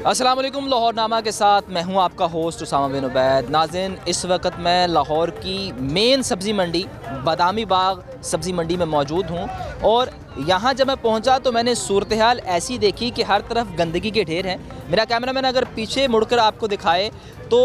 अस्सलाम वालेकुम। लाहौरनामा के साथ मैं हूं आपका होस्ट उसामा बिन उबैद। नाज़रीन, इस वक्त मैं लाहौर की मेन सब्ज़ी मंडी बादामी बाग सब्ज़ी मंडी में मौजूद हूं और यहाँ जब मैं पहुँचा तो मैंने सूरत हाल ऐसी देखी कि हर तरफ गंदगी के ढेर हैं। मेरा कैमरामैन अगर पीछे मुड़कर आपको दिखाए तो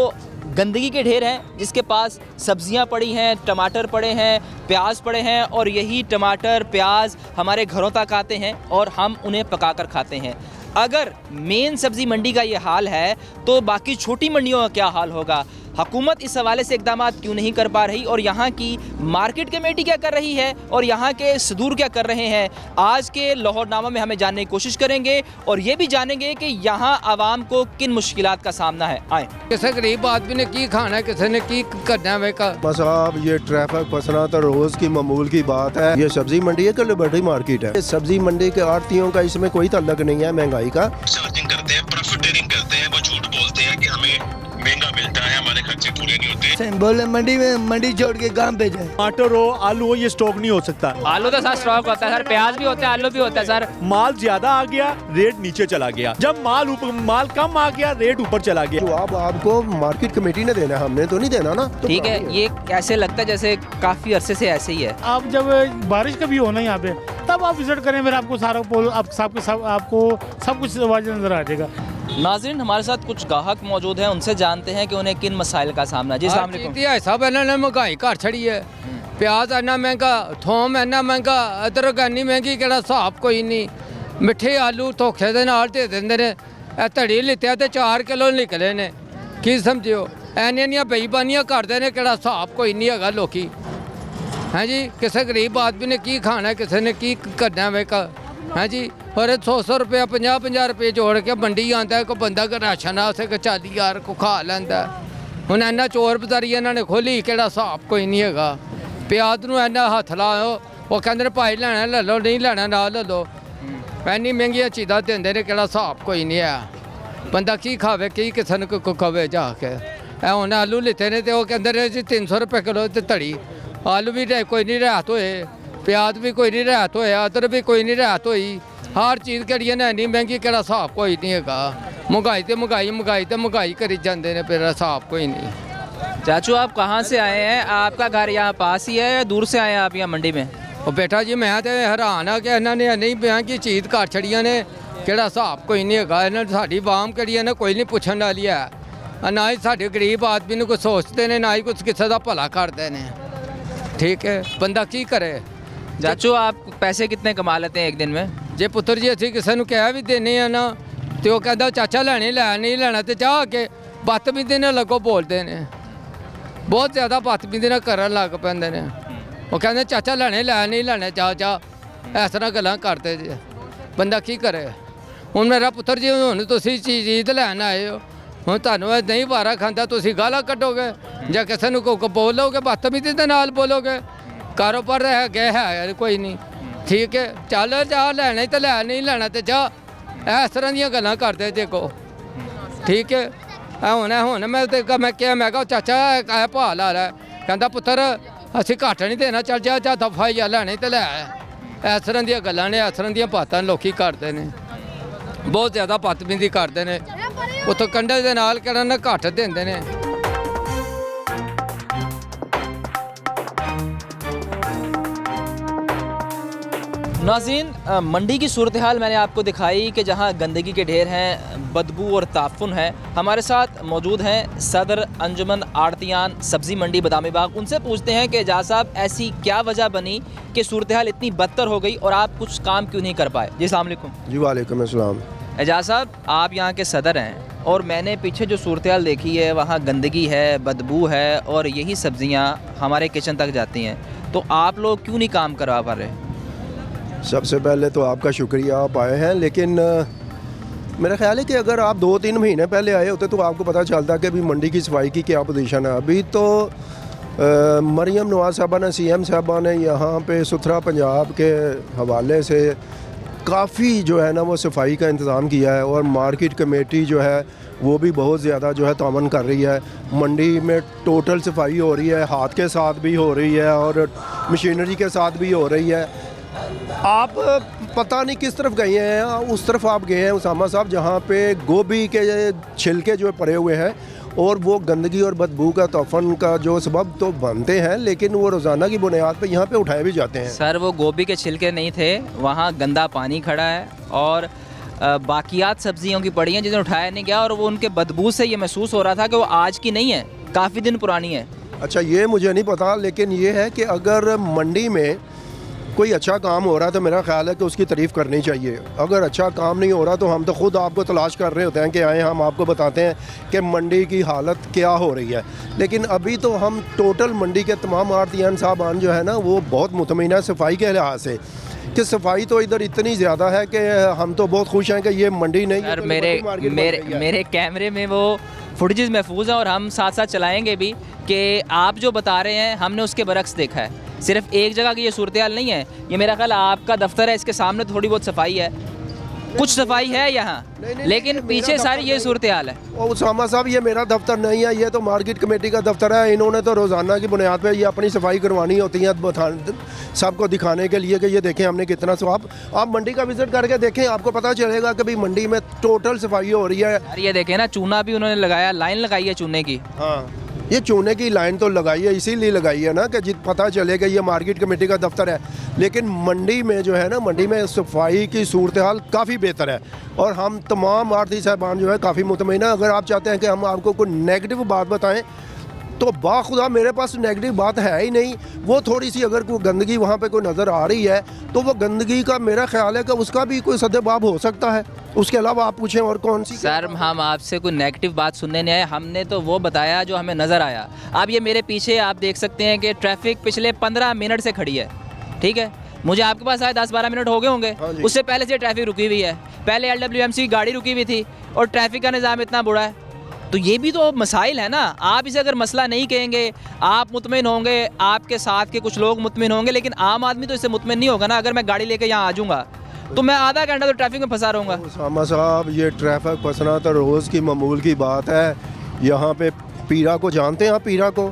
गंदगी के ढेर हैं, जिसके पास सब्जियां पड़ी हैं, टमाटर पड़े हैं, प्याज पड़े हैं और यही टमाटर प्याज हमारे घरों तक आते हैं और हम उन्हें पकाकर खाते हैं। अगर मेन सब्ज़ी मंडी का ये हाल है तो बाकी छोटी मंडियों का क्या हाल होगा? हुकूमत इस हवाले से इक़दाम क्यों नहीं कर पा रही और यहाँ की मार्केट कमेटी क्या कर रही है और यहाँ के सदूर क्या कर रहे हैं? आज के लाहौरनामा में हमें जानने की कोशिश करेंगे और ये भी जानेंगे कि यहाँ आवाम को किन मुश्किलात का सामना है। आए, किसी गरीब आदमी ने की खाना है, किसी ने की करना है। बस आप ये ट्रैफिक फंसना तो रोज़ की मामूल की बात है। ये सब्जी मंडी है कि लिबर्टी मार्केट है? सब्जी मंडी के आड़तियों का इसमें कोई ताल्लुक नहीं है महंगाई का। चार्जिंग करते हैं, प्रॉफिटियरिंग करते हैं, वो झूठ बोलते हैं कि हमें महंगा मिलता है, हमारे खर्चे पूरे नहीं होते। बोले मंडी में मंडी छोड़ के गांव पे जाए। टमाटर हो, आलू हो, ये स्टॉक नहीं हो सकता। आलू तो सर स्टॉक होता है सर, प्याज भी होता है, आलू भी होता है सर। माल ज्यादा आ गया, रेट नीचे चला गया। जब माल कम आ गया, रेट ऊपर चला गया। जवाब आपको मार्केट कमेटी ने देना, हमने तो नहीं देना ना। ठीक है, ये कैसे लगता है जैसे काफ़ी अरसे से ऐसे ही है। आप जब बारिश का भी हो ना यहाँ पे, तब आप विजिट करें, फिर आपको सारा आपको सब कुछ वाज़ेह नजर आ जाएगा। नाज़रीन, हमारे साथ कुछ ग्राहक मौजूद हैं, उनसे जानते हैं कि उन्हें किन मसाइल का सामना। जी अस्सलाम वालेकुम। सब इन्होंने महंगाई घर छड़ी है। प्याज इन्ना महंगा, थोम इन्ना महंगा, अदरक इन्नी महंगी कि हिसाब कोई नहीं। मिठे आलू धोखे दे नाल दे देंदे ने। धड़ी लित्या तो 4 किलो निकले ने, की समझियो? इन्नियां बेईमानियां करते हैं कि हिसाब कोई नहीं है। लोकी हैं जी, किसी गरीब आदमी ने की खाना है, किसी ने की करना है जी। और 100 रुपया 50 रुपये जोड़ के मंडी आता है, कोई बंदा का राशन आ उसे 40,000 को खा लेंदा। हुण इन्ना चोर बजारी इन्होंने खोली कि हिसाब कोई नहीं है। प्याज नूं इन्ना हथ लाओ, वो कहते भाई लेना ले लो, नहीं लेना ना ले लो। इन्नी महंगियां चीज़ां देंदे ने कि हिसाब कोई नहीं है। बंदा की खावे, की किसी ने को कवे जाके। हुण आलू लिते ने तो कहते ने जी 300 रुपये किलो ते धड़ी। आलू भी कोई नहीं राहत होए, प्याज भी कोई नहीं राहत होया, अदरक भी कोई नहीं राहत होई। हर चीज़ करिए ना इन्नी महंगी कि हिसाब कोई नहीं है। महंगाई तो महंगाई करी जाते हैं, फिर हिसाब कोई नहीं। चाचू, आप कहाँ से आए हैं? आपका घर यहाँ पास ही है या दूर से आए हैं आप यहाँ मंडी में? और बेटा जी, मैं तो हैरान हाँ कि इन्होंने नहीं महंगी चीज़ घर छड़िया ने कि हिसाब कोई नहीं है। इन्होंने साड़ी वाम करी ना कोई नहीं पुछण वाली है। ना ही साढ़े गरीब आदमी ने कुछ सोचते हैं, ना ही कुछ किसी का भला करते हैं। ठीक है, बंदा की करे। चाचू, आप पैसे कितने कमा लेते हैं एक दिन में? जे पुत्र जी असीं किसी को कह भी देने हैं ना तो वह कहता चाचा लैने लै नहीं लेना, तो चाह के बदतमीजी ने लगो बोलते हैं। बहुत ज़्यादा बदतमीजी ने करन लग पैंदे ने। वो कहते चाचा लैने लै नहीं लेने, चाह इस तरह गल्लां करते जी। बंदा की करे? हुण मेरा पुत्र जी, हुण तुसीं चीज़ लैन आए हो, हुण तुहानूं नहीं वारा खांदा, तुसीं गालां कड्डोगे जां किसी नूं बोलोगे, बदतमीजी दे नाल बोलोगे। कारोबार है गए है कोई नहीं। ठीक है, चल जा लैना ही तो लै, नहीं लेना तो जा। इस तरह दी गल्लां करते देखो। ठीक है, हुण मैं क्या मैं कहा चाचा है भाव ला लै। कहता पुत्र असीं घट नहीं देना, चल जा दफा ही लैना ही तो लै। इस तरह दी गल्लां ने, इस तरह दी बातां लोग करते हैं। बहुत ज़्यादा बदतमीजी करते हैं। उत्थों कंडे दे नाल कहना घट देंदे ने। नाज़रीन, मंडी की सूरत हाल मैंने आपको दिखाई कि जहां गंदगी के ढेर हैं, बदबू और ताफुन है। हमारे साथ मौजूद हैं सदर अंजुमन आड़तियान सब्ज़ी मंडी बादामी बाग। उनसे पूछते हैं कि एजाज साहब, ऐसी क्या वजह बनी कि सूरत हाल इतनी बदतर हो गई और आप कुछ काम क्यों नहीं कर पाए? जी अस्सलाम वालेकुम। जी वालेकुम अस्सलाम। एजाज साहब, आप यहाँ के सदर हैं और मैंने पीछे जो सूरत हाल देखी है, वहाँ गंदगी है, बदबू है और यही सब्ज़ियाँ हमारे किचन तक जाती हैं, तो आप लोग क्यों नहीं काम करवा पा रहे? सबसे पहले तो आपका शुक्रिया, आप आए हैं, लेकिन मेरा ख्याल है कि अगर आप 2-3 महीने पहले आए होते तो आपको पता चलता कि अभी मंडी की सफाई की क्या पोजीशन है। अभी तो मरियम नवाज साहबा ने, CM साहबा ने यहाँ पे सुथरा पंजाब के हवाले से काफ़ी जो है ना वो सफाई का इंतज़ाम किया है और मार्केट कमेटी जो है वो भी बहुत ज़्यादा जो है तामन कर रही है। मंडी में टोटल सफाई हो रही है, हाथ के साथ भी हो रही है और मशीनरी के साथ भी हो रही है। आप पता नहीं किस तरफ गए हैं, उस तरफ आप गए हैं उसामा साहब जहाँ पे गोभी के छिलके जो पड़े हुए हैं और वो गंदगी और बदबू का तोफन का जो सबब तो बनते हैं, लेकिन वो रोज़ाना की बुनियाद पे यहाँ पे उठाए भी जाते हैं। सर वो गोभी के छिलके नहीं थे, वहाँ गंदा पानी खड़ा है और बाकियात सब्जियों की पड़ी हैं जिन्हें उठाया नहीं गया, और वो उनके बदबू से ये महसूस हो रहा था कि वो आज की नहीं है, काफ़ी दिन पुरानी है। अच्छा, ये मुझे नहीं पता, लेकिन ये है कि अगर मंडी में कोई अच्छा काम हो रहा है तो मेरा ख्याल है कि उसकी तारीफ़ करनी चाहिए। अगर अच्छा काम नहीं हो रहा तो हम तो ख़ुद आपको तलाश कर रहे होते हैं कि आए हम आपको बताते हैं कि मंडी की हालत क्या हो रही है। लेकिन अभी तो हम टोटल मंडी के तमाम आड़तियान साहबान जो है ना वो बहुत मुतमईन है सफाई के लिहाज से, कि सफाई तो इधर इतनी ज़्यादा है कि हम तो बहुत खुश हैं कि ये मंडी नहीं। सर मेरे कैमरे में वो फुटेजेस महफूज हैं और हम साथ साथ चलाएँगे भी कि आप जो बता रहे हैं हमने उसके बरक्स देखा है। सिर्फ एक जगह की ये सूरत हाल नहीं है, ये मेरा ख्याल आपका दफ्तर है, इसके सामने थोड़ी बहुत सफाई है, कुछ सफाई है यहाँ, लेकिन पीछे सारी ये सूरत हाल है। और उसामा साहब ये मेरा दफ्तर नहीं है, ये तो मार्केट कमेटी का दफ्तर है। इन्होंने तो रोज़ाना की बुनियाद पे ये अपनी सफाई करवानी होती है सबको दिखाने के लिए कि ये देखें हमने कितना स्वाब। आप मंडी का विजिट करके देखें, आपको पता चलेगा कि भाई मंडी में टोटल सफाई हो रही है। ये देखें ना, चूना भी उन्होंने लगाया, लाइन लगाई है चूने की। हाँ, ये चूने की लाइन तो लगाई है, इसीलिए लगाई है ना कि पता चले कि ये मार्केट कमेटी का दफ्तर है। लेकिन मंडी में जो है ना, मंडी में सफाई की सूरत हाल काफ़ी बेहतर है और हम तमाम आड़ती साहबान जो है काफ़ी मुतमईन है। अगर आप चाहते हैं कि हम आपको कोई नेगेटिव बात बताएं तो बाखुदा मेरे पास नेगेटिव बात है ही नहीं। वो थोड़ी सी अगर कोई गंदगी वहाँ पे कोई नज़र आ रही है तो वो गंदगी का मेरा ख्याल है कि उसका भी कोई सद्देबाब हो सकता है। उसके अलावा आप पूछें और कौन सी। सर हम आपसे कोई नेगेटिव बात सुनने नहीं आए, हमने तो वो बताया जो हमें नज़र आया। अब ये मेरे पीछे आप देख सकते हैं कि ट्रैफिक पिछले 15 मिनट से खड़ी है, ठीक है। मुझे आपके पास आए 10-12 मिनट हो गए होंगे, उससे पहले से ट्रैफिक रुकी हुई है। पहले LWMC की गाड़ी रुकी हुई थी और ट्रैफिक का निज़ाम इतना बुरा है, तो ये भी तो मसाइल है ना। आप इसे अगर मसला नहीं कहेंगे, आप मुतमिन होंगे, आपके साथ के कुछ लोग मुतमिन होंगे, लेकिन आम आदमी तो इससे मुतमिन नहीं होगा ना। अगर मैं गाड़ी लेके यहाँ आ जाऊँगा तो मैं आधा घंटा तो ट्रैफिक में फंसा रहूँगा। उसामा साहब ये ट्रैफिक फंसना तो रोज़ की मामूल की बात है। यहाँ पे पीरा को जानते हैं आप? पीरा को?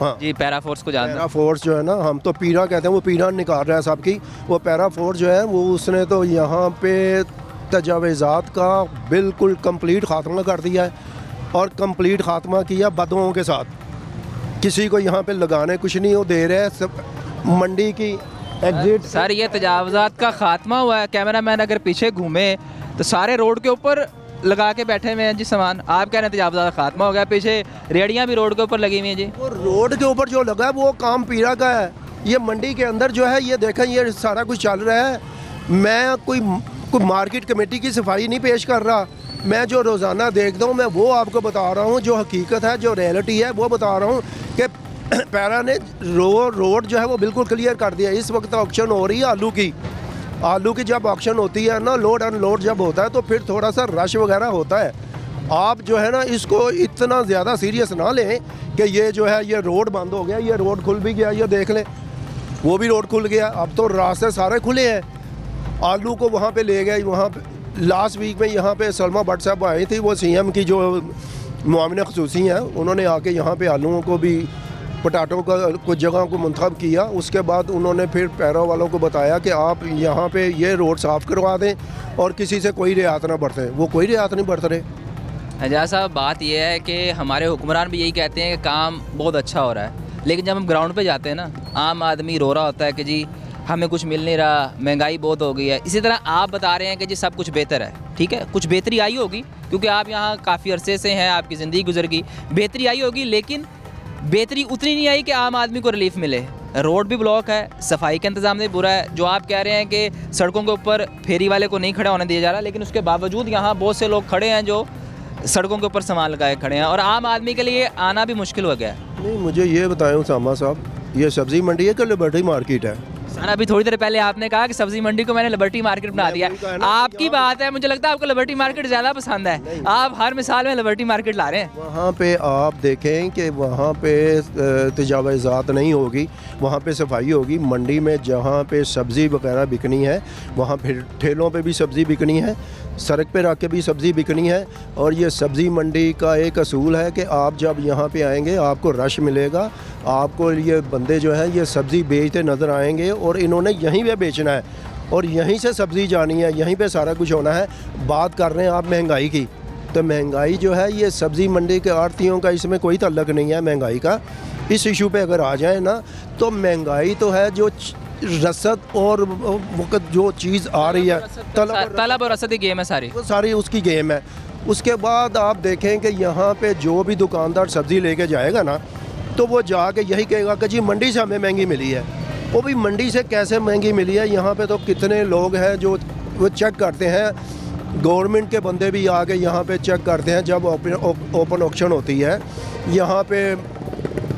हाँ जी, पैरा फोर्स को जानते हैं। पैरा फोर्स जो है ना, हम तो पीरा कहते हैं, वो पीरा निकाल रहा है सबकी। वो पैरा फोर्स जो है वो उसने तो यहाँ पे तजावीज़ात का बिल्कुल कंप्लीट ख़ात्मा कर दिया है और कंप्लीट ख़ात्मा किया बदुओं के साथ। किसी को यहाँ पे लगाने कुछ नहीं हो दे रहे, सब मंडी की एग्जिट। सर ये तजावज़ात का ख़ात्मा हुआ है। कैमरामैन अगर पीछे घूमे तो सारे रोड के ऊपर लगा के बैठे हुए हैं जी सामान। आप कह रहे हैं तजावज़ात का ख़ात्मा हो गया, पीछे रेहड़ियाँ भी रोड के ऊपर लगी हुई हैं जी। वो रोड के ऊपर जो लगा है वो काम पीरा का है। ये मंडी के अंदर जो है ये देखें, ये सारा कुछ चल रहा है। मैं कोई मार्केट कमेटी की सफाई नहीं पेश कर रहा, मैं जो रोज़ाना देखता हूँ मैं वो आपको बता रहा हूँ, जो हकीकत है, जो रियलिटी है वो बता रहा हूँ कि पैरा ने रोड जो है वो बिल्कुल क्लियर कर दिया। इस वक्त ऑक्शन हो रही है आलू की जब ऑक्शन होती है ना, लोड अनलोड जब होता है तो फिर थोड़ा सा रश वगैरह होता है। आप जो है ना इसको इतना ज़्यादा सीरियस ना लें कि ये जो है ये रोड बंद हो गया, ये रोड खुल भी गया, ये देख लें वो भी रोड खुल गया। अब तो रास्ते सारे खुले हैं। आलू को वहाँ पे ले गए, वहाँ पे लास्ट वीक में यहाँ पे सलमा भट्ट साहब आई थी, वो CM की जो मुआविन ख़ुसूसी हैं, उन्होंने आके यहाँ पे आलूओं को भी पटाटों का कुछ जगह को मुंतखब किया। उसके बाद उन्होंने फिर पैरा वालों को बताया कि आप यहाँ पे ये रोड साफ़ करवा दें और किसी से कोई रियायत ना बरतें। वो कोई रियायत नहीं बरत रहे। एजाज साहब बात यह है कि हमारे हुक्मरान भी यही कहते हैं कि काम बहुत अच्छा हो रहा है, लेकिन जब हम ग्राउंड पे जाते हैं ना, आम आदमी रो रहा होता है कि जी हमें कुछ मिल नहीं रहा, महंगाई बहुत हो गई है। इसी तरह आप बता रहे हैं कि जी सब कुछ बेहतर है, ठीक है, कुछ बेहतरी आई होगी क्योंकि आप यहाँ काफ़ी अरसे से हैं, आपकी ज़िंदगी गुजर गई, बेहतरी आई होगी, लेकिन बेहतरी उतनी नहीं आई कि आम आदमी को रिलीफ मिले। रोड भी ब्लॉक है, सफाई का इंतज़ाम भी बुरा है। जो आप कह रहे हैं कि सड़कों के ऊपर फेरी वाले को नहीं खड़ा होने दिया जा रहा, लेकिन उसके बावजूद यहाँ बहुत से लोग खड़े हैं जो सड़कों के ऊपर सामान लगाए खड़े हैं और आम आदमी के लिए आना भी मुश्किल हो गया है। नहीं, मुझे ये बताएं उसामा साहब, ये सब्ज़ी मंडी है कि लिबर्टी मार्केट है? सर अभी थोड़ी देर पहले आपने कहा कि सब्जी मंडी को मैंने लिबर्टी मार्केट बना दिया। आपकी बात है, मुझे लगता है आपको लिबर्टी मार्केट ज़्यादा पसंद है, आप हर मिसाल में लिबर्टी मार्केट ला रहे हैं। वहाँ पे आप देखें कि वहाँ पे तजावीज़ात नहीं होगी, वहाँ पे सफाई होगी। मंडी में जहाँ पे सब्ज़ी वगैरह बिकनी है वहाँ फिर ठेलों पे भी सब्ज़ी बिकनी है, सड़क पे रख के भी सब्ज़ी बिकनी है। और ये सब्ज़ी मंडी का एक असूल है कि आप जब यहाँ पे आएंगे आपको रश मिलेगा, आपको ये बंदे जो हैं ये सब्ज़ी बेचते नज़र आएंगे और इन्होंने यहीं पे बेचना है। और यहीं से सब्ज़ी जानी है, यहीं पे सारा कुछ होना है। बात कर रहे हैं आप महंगाई की, तो महंगाई जो है ये सब्ज़ी मंडी के आढ़तियों का इसमें कोई ताल्लुक नहीं है महंगाई का। इस इशू पे अगर आ जाए ना तो महंगाई तो है जो रसद और वक्त जो चीज़ आ रही है, तलब और रसद की गेम है सारी, वो सारी उसकी गेम है। उसके बाद आप देखें कि यहाँ पे जो भी दुकानदार सब्ज़ी लेके जाएगा ना तो वो जाके यही कहेगा कि जी मंडी से हमें महंगी मिली है। वो भी मंडी से कैसे महंगी मिली है, यहाँ पे तो कितने लोग हैं जो वो चेक करते हैं। गवर्नमेंट के बंदे भी आके यहाँ पे चेक करते हैं जब ओपन ऑक्शन होती है। यहाँ पे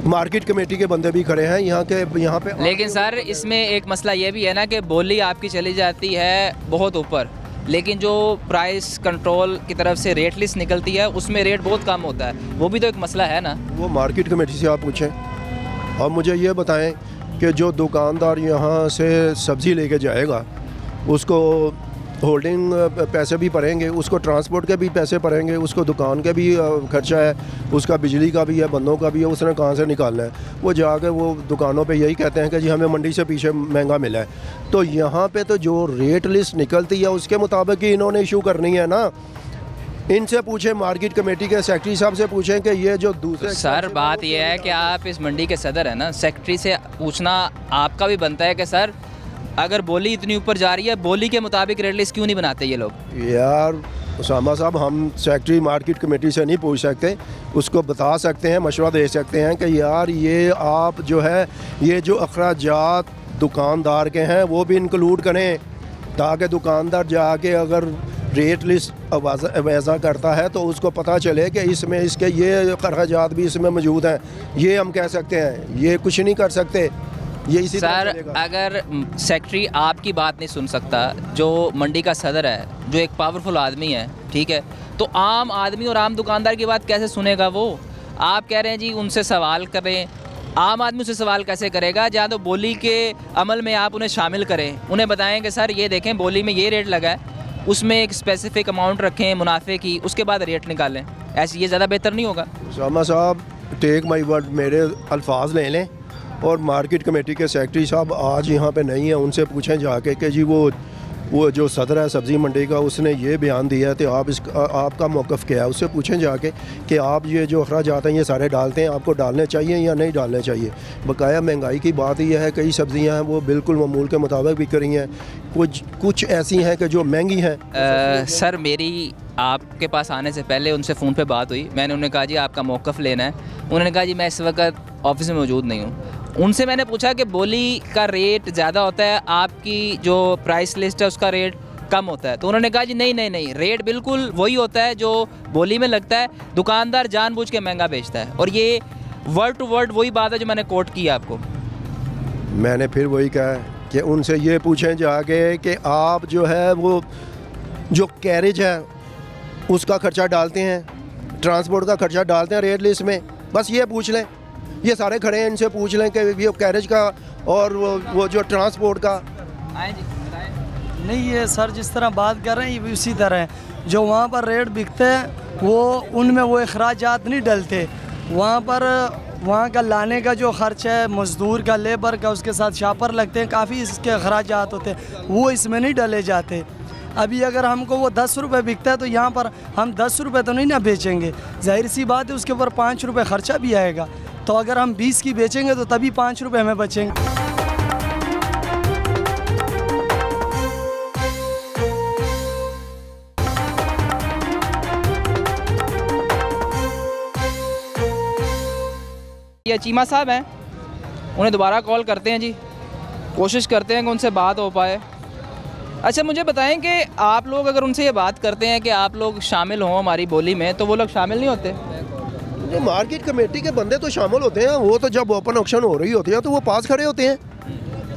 मार्केट कमेटी के बंदे भी खड़े हैं यहाँ पे। लेकिन सर इसमें एक मसला ये भी है ना कि बोली आपकी चली जाती है बहुत ऊपर, लेकिन जो प्राइस कंट्रोल की तरफ से रेट लिस्ट निकलती है उसमें रेट बहुत कम होता है, वो भी तो एक मसला है ना। वो मार्केट कमेटी से आप पूछें। और मुझे ये बताएं कि जो दुकानदार यहाँ से सब्ज़ी लेके जाएगा उसको होल्डिंग पैसे भी पड़ेंगे, उसको ट्रांसपोर्ट के भी पैसे पड़ेंगे, उसको दुकान के भी खर्चा है, उसका बिजली का भी है, बंदों का भी है, उसने कहाँ से निकालना है। वो जाके वो दुकानों पे यही कहते हैं कि जी हमें मंडी से पीछे महंगा मिला है। तो यहाँ पे तो जो रेट लिस्ट निकलती है उसके मुताबिक ही इन्होंने इशू करनी है ना। इनसे पूछें, मार्केट कमेटी के सेक्रेटरी साहब से पूछें कि ये जो दूसरे सर बात यह है कि आप इस मंडी के सदर हैं ना, सेक्रेटरी से पूछना आपका भी बनता है कि सर अगर बोली इतनी ऊपर जा रही है, बोली के मुताबिक रेट लिस्ट क्यों नहीं बनाते ये लोग। यार उसामा साहब, हम सेक्रेटरी मार्केट कमेटी से नहीं पूछ सकते, उसको बता सकते हैं, मशवरा दे सकते हैं कि यार ये आप जो है ये जो अखराजात दुकानदार के हैं वो भी इंक्लूड करें, ताकि दुकानदार जाके अगर रेट लिस्ट वैसा करता है तो उसको पता चले कि इसमें इसके ये अखराजात भी इसमें मौजूद हैं। ये हम कह सकते हैं, ये कुछ नहीं कर सकते। ये इसी सर अगर सेक्रेटरी आपकी बात नहीं सुन सकता, जो मंडी का सदर है, जो एक पावरफुल आदमी है, ठीक है, तो आम आदमी और आम दुकानदार की बात कैसे सुनेगा वो। आप कह रहे हैं जी उनसे सवाल करें, आम आदमी उससे सवाल कैसे करेगा। जहाँ तो बोली के अमल में आप उन्हें शामिल करें, उन्हें बताएं कि सर ये देखें बोली में ये रेट लगा है, उसमें एक स्पेसिफिक अमाउंट रखें मुनाफे की, उसके बाद रेट निकालें। ऐसे ये ज़्यादा बेहतर नहीं होगा। उसामा साहब टेक माई वर्ड, मेरे अल्फाज ले लें और मार्केट कमेटी के सेक्रेटरी साहब आज यहाँ पे नहीं है, उनसे पूछें जाके कि जी वो जो सदर है सब्ज़ी मंडी का, उसने ये बयान दिया है तो आपका मौक़िफ़ क्या है। उससे पूछें जाके कि आप ये जो अखराजात हैं ये सारे डालते हैं, आपको डालने चाहिए या नहीं डालने चाहिए। बकाया महंगाई की बात यह है, कई सब्ज़ियाँ हैं वो बिल्कुल मामूल के मुताबिक बिक रही हैं, कुछ ऐसी हैं कि जो महंगी हैं। सर मेरी आपके पास आने से पहले उनसे फ़ोन पे बात हुई, मैंने उन्हें कहा जी आपका मौक़िफ़ लेना है। उन्होंने कहा जी मैं इस वक्त ऑफिस में मौजूद नहीं हूँ। उनसे मैंने पूछा कि बोली का रेट ज़्यादा होता है, आपकी जो प्राइस लिस्ट है उसका रेट कम होता है। तो उन्होंने कहा जी नहीं, रेट बिल्कुल वही होता है जो बोली में लगता है, दुकानदार जानबूझ के महंगा बेचता है। और ये वर्ड टू वर्ड वही बात है जो मैंने कोट की आपको। मैंने फिर वही कहा कि उनसे ये पूछें जाके कि आप जो है वो जो कैरेज है उसका खर्चा डालते हैं, ट्रांसपोर्ट का खर्चा डालते हैं रेट लिस्ट में, बस ये पूछ लें। ये सारे खड़े हैं, इनसे पूछ लें कि ये कैरेज का और वो जो ट्रांसपोर्ट का। नहीं, ये सर जिस तरह बात कर रहे हैं ये भी उसी तरह है। जो वहाँ पर रेट बिकते हैं वो उनमें वो अखराजात नहीं डलते। वहाँ पर वहाँ का लाने का जो खर्च है, मज़दूर का, लेबर का, उसके साथ शापर लगते हैं, काफ़ी इसके अखराजात होते हैं, वो इसमें नहीं डले जाते। अभी अगर हमको वो 10 रुपये बिकता है तो यहाँ पर हम 10 रुपये तो नहीं ना बेचेंगे, जाहिर सी बात है उसके ऊपर 5 रुपये ख़र्चा भी आएगा। तो अगर हम 20 की बेचेंगे तो तभी 5 रुपये हमें बचेंगे। ये चीमा साहब हैं, उन्हें दोबारा कॉल करते हैं जी, कोशिश करते हैं कि उनसे बात हो पाए। अच्छा मुझे बताएं कि आप लोग अगर उनसे ये बात करते हैं कि आप लोग शामिल हों हमारी बोली में, तो वो लोग शामिल नहीं होते। मार्केट कमेटी के बंदे तो शामिल होते हैं, वो तो जब ओपन ऑक्शन हो रही होती है तो वो पास खड़े होते हैं।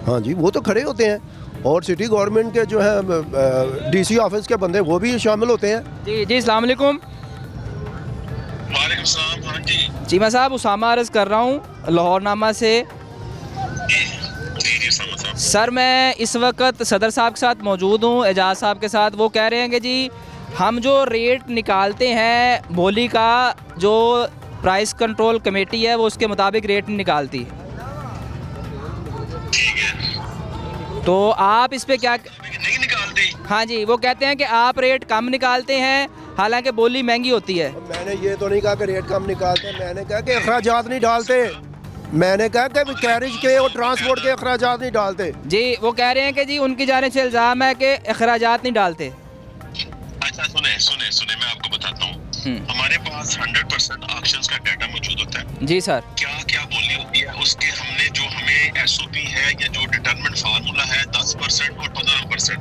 हाँ जी, वो तो खड़े होते हैं। और सिटी गवर्नमेंट के जो है डीसी ऑफिस के बंदे वो भी शामिल होते हैं। जी अस्सलाम वालेकुम। वालेकुम सलाम। हाँ जी चीमा साहब, उसामा अर्ज़ कर रहा हूँ लाहौरनामा से। सर मैं इस वक्त सदर साहब के साथ मौजूद हूँ, एजाज साहब के साथ। वो कह रहे हैं कि जी हम जो रेट निकालते हैं बोली का, जो प्राइस कंट्रोल कमेटी है वो उसके मुताबिक रेट नहीं निकालती। तो आप इस पे क्या नहीं। हाँ जी, वो कहते हैं कि आप रेट कम निकालते हैं, हालांकि बोली महंगी होती है। मैंने ये तो नहीं कहा कि रेट कम निकालते, मैंने कहा कि अखराजात नहीं डालते, मैंने कहा कि कैरेज के और ट्रांसपोर्ट के अखराजात नहीं डालते। जी, वो कह रहे हैं कि जी उनकी जानिब से इल्ज़ाम है कि अखराजात नहीं डालते। अच्छा सुने मैं आपको बताता हूँ, हमारे पास 100% ऑक्शंस का डाटा मौजूद होता है। जी सर। क्या बोली होती है उसके, हमने जो हमें एसओपी है या जो डिटरमिनेंट फार्मूला है 10% और 15%,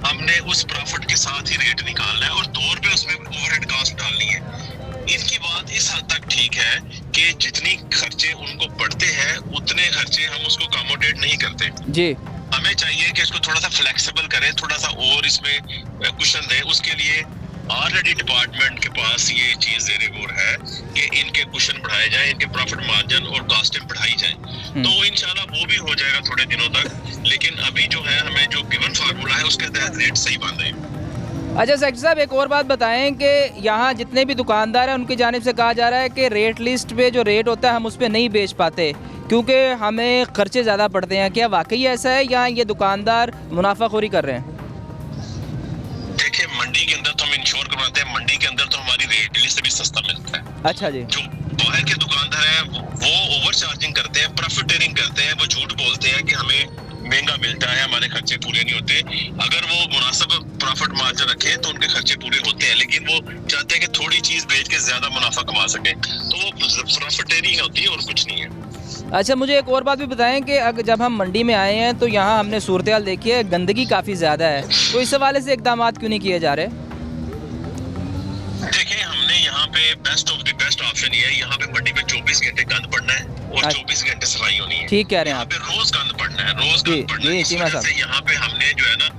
हमने उस प्रॉफिट के साथ ही रेट निकालना है और 2 रुपए उसमें ओवरहेड कॉस्ट डालनी है। इनकी बात इस हद तक ठीक है कि जितनी खर्चे उनको पड़ते हैं उतने खर्चे हम उसको अकोमोडेट नहीं करते जी। हमें चाहिए कि इसको थोड़ा सा फ्लेक्सिबल करें, थोड़ा सा और इसमें कुशन दें। उसके लिए ऑलरेडी डिपार्टमेंट के पास ये चीज ज़ेरे गौर है कि इनके कुशन बढ़ाए जाएं, इनके प्रॉफिट मार्जिन और कॉस्टिंग बढ़ाई जाए, तो इंशाल्लाह वो भी हो जाएगा थोड़े दिनों तक। लेकिन अभी जो है हमें जो गिवन फार्मूला है उसके तहत रेट सही बांधे। अच्छा सेक्रेटरी साहब, एक और बात बताएं कि यहाँ जितने भी दुकानदार हैं उनकी जानिब से कहा जा रहा है कि रेट लिस्ट पे जो रेट होता है हम उस पर नहीं बेच पाते क्योंकि हमें खर्चे ज़्यादा पड़ते हैं। क्या वाकई ऐसा है या ये दुकानदार मुनाफाखोरी कर रहे हैं? देखिए, मंडी के अंदर तो हम इंश्योर करवाते हैं, मंडी के अंदर तो हमारी रेट लिस्ट से भी सस्ता मिलता है। अच्छा जी। जो बाहर के दुकानदार हैं वो ओवर चार्जिंग करते हैं, प्रॉफिटेरिंग करते हैं, वो झूठ बोलते हैं कि हमें महंगा मिलता है, हमारे खर्चे पूरे नहीं होते। अगर वो मुनासिब प्रॉफिट मार्जिन रखें तो उनके खर्चे पूरे होते हैं, लेकिन वो चाहते हैं कि थोड़ी चीज बेच के ज्यादा मुनाफा कमा सकें, तो वो प्रॉफिटेरिंग होती है और कुछ नहीं है। अच्छा, मुझे एक और बात भी बताएं कि अगर जब हम मंडी में आए हैं तो यहाँ हमने सूरत-ए-हाल देखी है, गंदगी काफ़ी ज़्यादा है, तो इस हवाले से इक़दाम क्यों नहीं किए जा रहे? देखिए, हमने यहाँ पे best of the best option ये है, यहाँ पे मंडी में 24 घंटे गंद पड़ना है और 24 घंटे सफाई होनी है। ठीक कह रहे हैं यहाँ आप। पे रोज गंद पड़ना है, रोज गंद पड़ना है। इस वजह से यहाँ पे हमने जो है ना,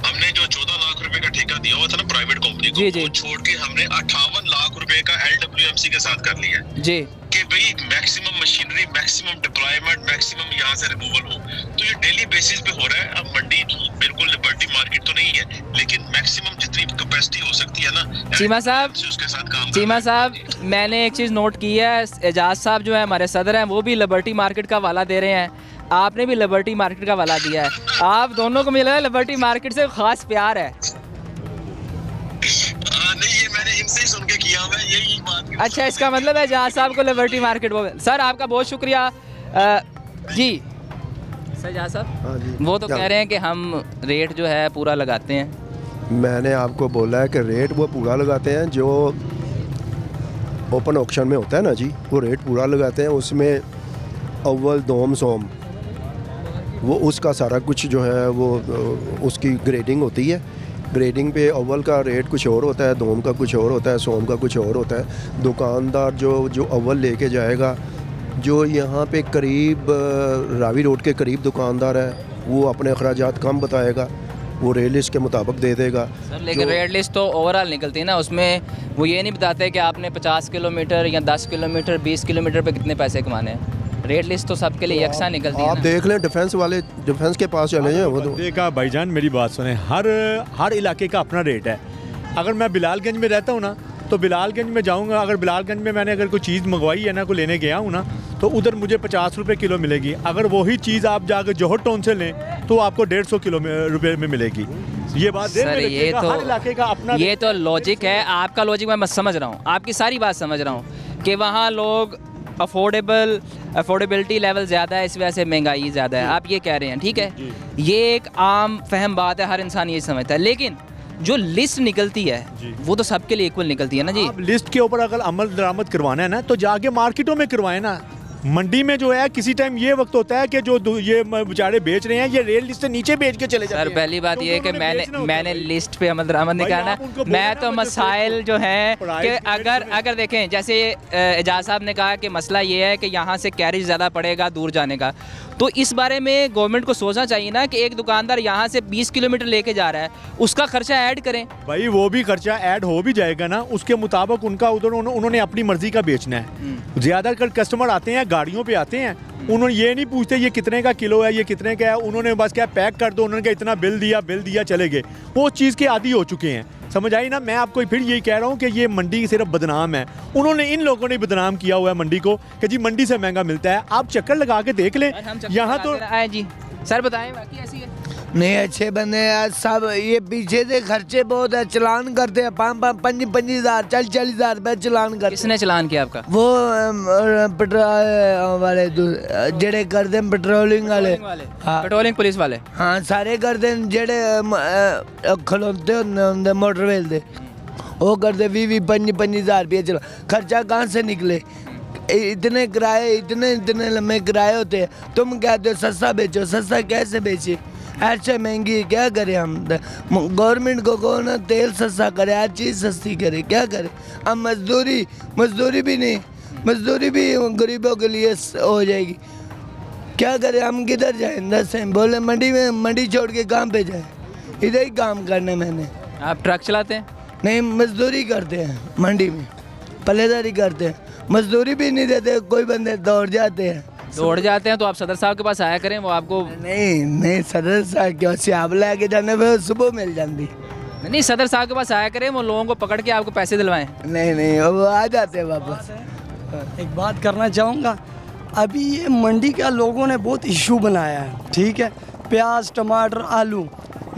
हमने जो 14 लाख रुपए का ठेका दिया हुआ था ना प्राइवेट कंपनी को, वो छोड़ के हमने 58 लाख रुपए का LWMC के साथ कर लिया है जी, कि भाई maximum machinery, maximum deployment, maximum यहाँ से रिमूवल हो। तो ये डेली बेसिस पे हो रहा है। अब मंडी बिल्कुल लिबर्टी मार्केट तो नहीं है, लेकिन मैक्सिमम जितनी कैपेसिटी हो सकती है ना चीमा साहब, उसके साथ काम चीमा साहब, मैंने एक चीज़ नोट की है, एजाज साहब जो है हमारे सदर हैं वो भी लिबर्टी मार्केट का वाला दे रहे हैं, आपने भी लिबर्टी मार्केट का वाला दिया है, आप दोनों को मिला है लिबर्टी मार्केट से खास प्यार है। नहीं, ये मैंने इनसे ही सुन के किया हुआ है, यही बात। अच्छा, इसका मतलब है एजाज साहब को लिबर्टी मार्केट वो। सर आपका बहुत शुक्रिया। जी सर, एजाज साहब, हाँ जी, वो तो कह रहे हैं कि हम रेट जो है पूरा लगाते हैं। मैंने आपको बोला है कि रेट वो पूरा लगाते हैं, जो ओपन ऑक्शन में होता है ना जी, वो रेट पूरा लगाते हैं। उसमें अव्वल दोम सोम वो उसका सारा कुछ जो है वो उसकी ग्रेडिंग होती है। ग्रेडिंग पे अव्वल का रेट कुछ और होता है, दोम का कुछ और होता है, सोम का कुछ और होता है। दुकानदार जो अव्वल लेके जाएगा, जो यहाँ पे करीब रावी रोड के करीब दुकानदार है, वो अपने अखराजात कम बताएगा, वो रेट लिस्ट के मुताबिक दे देगा। सर लेकिन रेट लिस्ट तो ओवरऑल निकलती है ना, उसमें वो ये नहीं बताते कि आपने 50 किलोमीटर या 10 किलोमीटर 20 किलोमीटर पे कितने पैसे कमाने हैं। रेट लिस्ट तो सबके लिए यकसा निकलती है। आप देख लें, डिफेंस वाले डिफेंस के पास चले जाएं, वो तो देखा भाईजान, मेरी बात सुने, हर इलाके का अपना रेट है। अगर मैं बिलालगंज में रहता हूँ ना, तो बिलालगंज में जाऊँगा, अगर बिलालगंज में मैंने अगर कोई चीज़ मंगवाई है ना, को लेने गया हूँ ना, तो उधर मुझे 50 रुपये किलो मिलेगी। अगर वही चीज़ आप जाकर जौहर टाउन से लें तो आपको 150 रुपये में मिलेगी। ये बात सर, हर इलाके का अपना, ये तो लॉजिक है, आपका लॉजिक मैं समझ रहा हूँ, आपकी सारी बात समझ रहा हूँ कि वहाँ लोग अफोर्डेबिलिटी लेवल ज़्यादा है, इस वजह से महंगाई ज़्यादा है, आप ये कह रहे हैं, ठीक है। ये एक आम फहम बात है, हर इंसान ये समझता है, लेकिन जो लिस्ट निकलती है वो तो सबके लिए इक्वल निकलती है ना जी। आप लिस्ट के ऊपर अगर अमल दरामद करवाना है ना, तो जाके मार्केटों में करवाएं ना। मंडी में जो है किसी टाइम ये वक्त होता है कि जो ये बेचारे बेच रहे हैं, ये रेल लिस्ट से नीचे बेच के चले जाते हैं। सर पहली बात ये है कि मैंने लिस्ट पे अमल दरामद नहीं करना। मैं तो मसाइल जो है कि अगर देखें, जैसे एजाज साहब ने कहा कि मसला ये है कि यहाँ से कैरेज ज़्यादा पड़ेगा दूर जाने का, तो इस बारे में गवर्नमेंट को सोचना चाहिए ना कि एक दुकानदार यहाँ से 20 किलोमीटर लेके जा रहा है, उसका खर्चा ऐड करें। भाई वो भी खर्चा ऐड हो भी जाएगा ना, उसके मुताबिक उनका उधर उन्होंने अपनी मर्जी का बेचना है। ज़्यादातर कस्टमर आते हैं, गाड़ियों पे आते हैं, उन्होंने ये नहीं पूछते ये कितने का किलो है, ये कितने का है, उन्होंने बस क्या पैक कर दो, उन्होंने इतना बिल दिया चले गए। वो चीज़ के आदी हो चुके हैं, समझ आई ना। मैं आपको फिर यही कह रहा हूँ कि ये मंडी सिर्फ बदनाम है, उन्होंने इन लोगों ने बदनाम किया हुआ है मंडी को कि जी मंडी से महंगा मिलता है। आप चक्कर लगा के देख लें, यहाँ तो आए जी। सर बताएं, बाकी ऐसी है नहीं अच्छे बंदे यार सब, ये पीछे से खर्चे बहुत है, चलान करते हैं 5-5 हज़ार 40 हज़ार रुपये चलान करते। किसने चलान किया आपका? वो पेट्रोल वाले जेड़े करते हैं, पेट्रोलिंग वाले, हाँ पेट्रोलिंग पुलिस वाले, हाँ सारे करते हैं, जेड़े खलोते होंगे मोटरवे दे, वो करते 20-25 हज़ार रुपये चला। खर्चा कहाँ से निकले? इतने किराए, इतने लंबे किराए होते हैं। तुम कहते हो सस्ता बेचो, सस्ता कैसे बेचे? ऐसे महंगी क्या करें हम? गवर्नमेंट को कौन तेल सस्ता करे, हर चीज़ सस्ती करे, क्या करे? अब मजदूरी भी नहीं, मजदूरी भी गरीबों के लिए हो जाएगी, क्या करें? हम किधर जाएं? दस हैं बोले मंडी छोड़ के कहाँ पे जाए? इधर ही काम करना मैंने। आप ट्रक चलाते हैं? नहीं, मजदूरी करते हैं मंडी में, पल्लेदारी करते हैं, मजदूरी भी नहीं देते, कोई बंदे दौड़ जाते हैं। तो आप सदर साहब के पास आया करें, वो आपको नहीं सदर साहब क्यों सियाब लेके जाने पे सुबह मिल जाती। नहीं, सदर साहब के पास आया करें, वो लोगों को पकड़ के आपको पैसे दिलवाएं। नहीं वो आ जाते हैं वापस। एक बात करना चाहूँगा, अभी ये मंडी का लोगों ने बहुत इशू बनाया है, ठीक है? प्याज, टमाटर, आलू,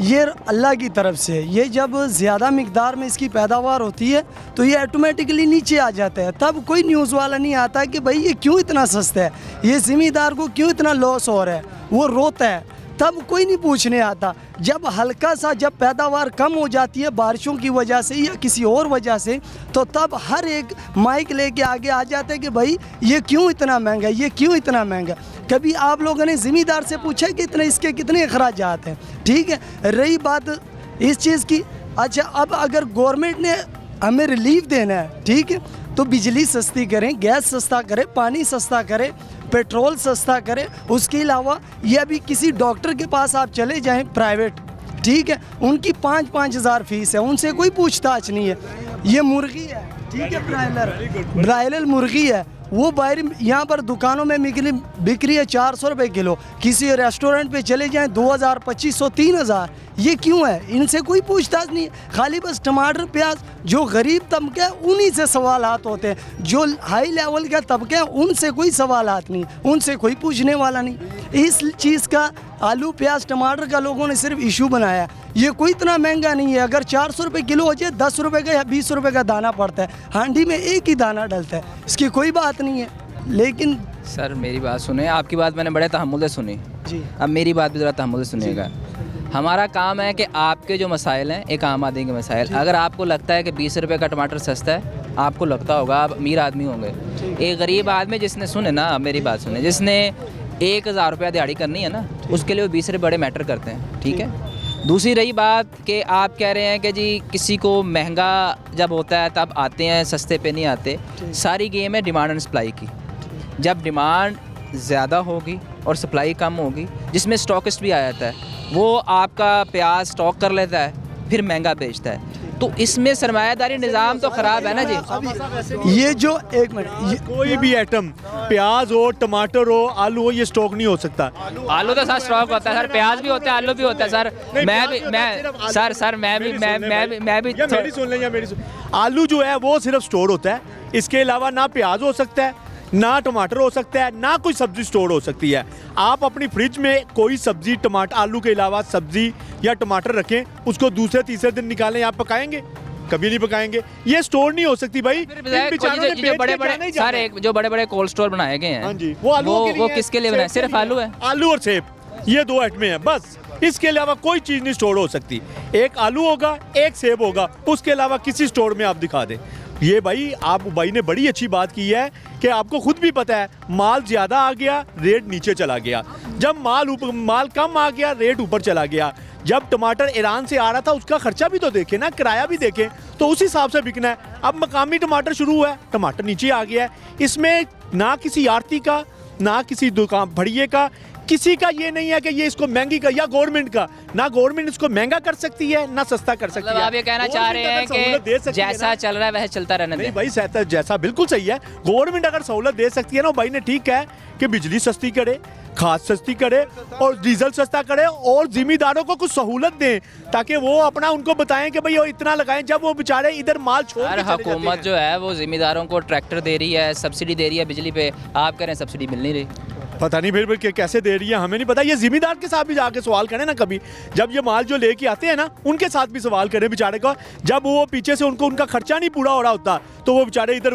ये अल्लाह की तरफ से, ये जब ज़्यादा मिकदार में इसकी पैदावार होती है तो ये ऑटोमेटिकली नीचे आ जाता है। तब कोई न्यूज़ वाला नहीं आता कि भाई ये क्यों इतना सस्ता है, ये ज़मींदार को क्यों इतना लॉस हो रहा है, वो रोता है, तब कोई नहीं पूछने आता। जब हल्का सा जब पैदावार कम हो जाती है बारिशों की वजह से या किसी और वजह से, तो तब हर एक माइक लेके आगे आ जाते हैं कि भाई ये क्यों इतना महंगा, ये क्यों इतना महंगा। कभी आप लोगों ने ज़मींदार से पूछा कि इतने इसके कितने अखराजात हैं? ठीक है, रही बात इस चीज़ की, अच्छा अब अगर गवर्नमेंट ने हमें रिलीफ देना है, ठीक है, तो बिजली सस्ती करें, गैस सस्ता करें, पानी सस्ता करें, पेट्रोल सस्ता करें। उसके अलावा ये अभी किसी डॉक्टर के पास आप चले जाएं प्राइवेट, ठीक है, उनकी 5-5 हज़ार फीस है, उनसे कोई पूछताछ नहीं है। ये मुर्गी है, ठीक है, ब्रायलर मुर्गी है, वो बाहर यहाँ पर दुकानों में बिक रही है 400 रुपये किलो, किसी रेस्टोरेंट पे चले जाएं 2000, 2500, 3000। ये क्यों है? इनसे कोई पूछताछ नहीं है। खाली बस टमाटर, प्याज, जो गरीब तबका है उन्हीं से सवालात होते हैं, जो हाई लेवल का तबका है उनसे कोई सवालात नहीं, उनसे कोई पूछने वाला नहीं। इस चीज़ का आलू, प्याज, टमाटर का लोगों ने सिर्फ इशू बनाया। ये कोई इतना महंगा नहीं है, अगर 400 रुपये किलो हो जाए, 10 रुपये का या 20 रुपये का दाना पड़ता है, हांडी में एक ही दाना डलता है, इसकी कोई बात नहीं है। लेकिन सर मेरी बात सुने, आपकी बात मैंने बड़े तहम्मुल से सुनी जी, अब मेरी बात भी ज़रा तहम्मुल से सुनिएगा। हमारा काम है कि आपके जो मसाइल हैं, एक आम आदमी के मसाइल, अगर आपको लगता है कि 20 रुपये का टमाटर सस्ता है, आपको लगता होगा आप अमीर आदमी होंगे। एक गरीब आदमी जिसने, सुने ना मेरी बात सुने, जिसने 1000 रुपया दिहाड़ी करनी है ना, उसके लिए वो 20 रुपये बड़े मैटर करते हैं, ठीक है। दूसरी रही बात कि आप कह रहे हैं कि जी किसी को महंगा जब होता है तब आते हैं, सस्ते पे नहीं आते। सारी गेम है डिमांड एंड सप्लाई की। जब डिमांड ज़्यादा होगी और सप्लाई कम होगी, जिसमें स्टॉकिस्ट भी आ जाता है, वो आपका प्याज स्टॉक कर लेता है, फिर महंगा बेचता है। तो इसमें सरमायादारी निज़ाम तो ख़राब है ना जी। ये जो एक मिनट, कोई भी आइटम, प्याज हो, टमाटर हो, आलू हो, ये स्टॉक नहीं हो सकता। आलू तो सर स्टॉक होता है सर, प्याज भी होता है, आलू भी होता है सर। मैं भी मेरी सुन लें। आलू जो है वो सिर्फ स्टोर होता है, इसके अलावा ना प्याज हो सकता है, ना टमाटर हो सकता है, ना कोई सब्जी स्टोर हो सकती है। आप अपनी फ्रिज में कोई सब्जी, टमाटर, आलू के अलावा सब्जी या टमाटर रखें, उसको दूसरे तीसरे दिन निकालें, आप पकाएंगे? कभी नहीं पकाएंगे। ये स्टोर नहीं हो सकती भाई। जो बड़े बड़े कोल्ड स्टोर बनाए गए हैं, हाँ जी, वो किसके लिए बनाए? सिर्फ आलू है, आलू और सेब, ये 2 आइटमें हैं बस। इसके अलावा कोई चीज़ नहीं स्टोर हो सकती। एक आलू होगा, एक सेब होगा, उसके अलावा किसी स्टोर में आप दिखा दें। ये भाई, आप भाई ने बड़ी अच्छी बात की है कि आपको खुद भी पता है, माल ज़्यादा आ गया, रेट नीचे चला गया। जब माल कम आ गया, रेट ऊपर चला गया। जब टमाटर ईरान से आ रहा था, उसका खर्चा भी तो देखें ना, किराया भी देखें, तो उस हिसाब से बिकना है। अब मकामी टमाटर शुरू हुआ है, टमाटर नीचे आ गया है। इसमें ना किसी आड़ती का, ना किसी दुकान भड़िए का, किसी का ये नहीं है कि ये इसको महंगी का, या गवर्नमेंट का, ना गवर्नमेंट इसको महंगा कर सकती है ना सस्ता कर सकती है। आप ये कहना चाह रहे हैं कि जैसा चल रहा है वैसे चलता रहना नहीं भाई, जैसा बिल्कुल सही है। गवर्नमेंट अगर सहूलत दे सकती है ना, भाई ने ठीक है कि बिजली सस्ती करे, खाद सस्ती करे और डीजल सस्ता करे, और जिम्मेदारों को कुछ सहूलत दें ताकि वो अपना उनको बताएं कि भाई वो इतना लगाएं, जब वो बेचारे इधर माल छोड़ के चले जाते हैं। हुकूमत जो है वो जिम्मेदारों को ट्रैक्टर दे रही है, सब्सिडी दे रही है बिजली पे, आप कह रहे हैं सब्सिडी मिल नहीं रही। पता नहीं फिर कैसे दे रही है, हमें नहीं पता। ये जिम्मेदार के साथ भी जाके सवाल करें ना कभी, जब ये माल जो लेके आते हैं ना उनके साथ भी सवाल करें बेचारे को, जब वो पीछे से उनको उनका खर्चा नहीं पूरा हो रहा होता तो वो बेचारे इधर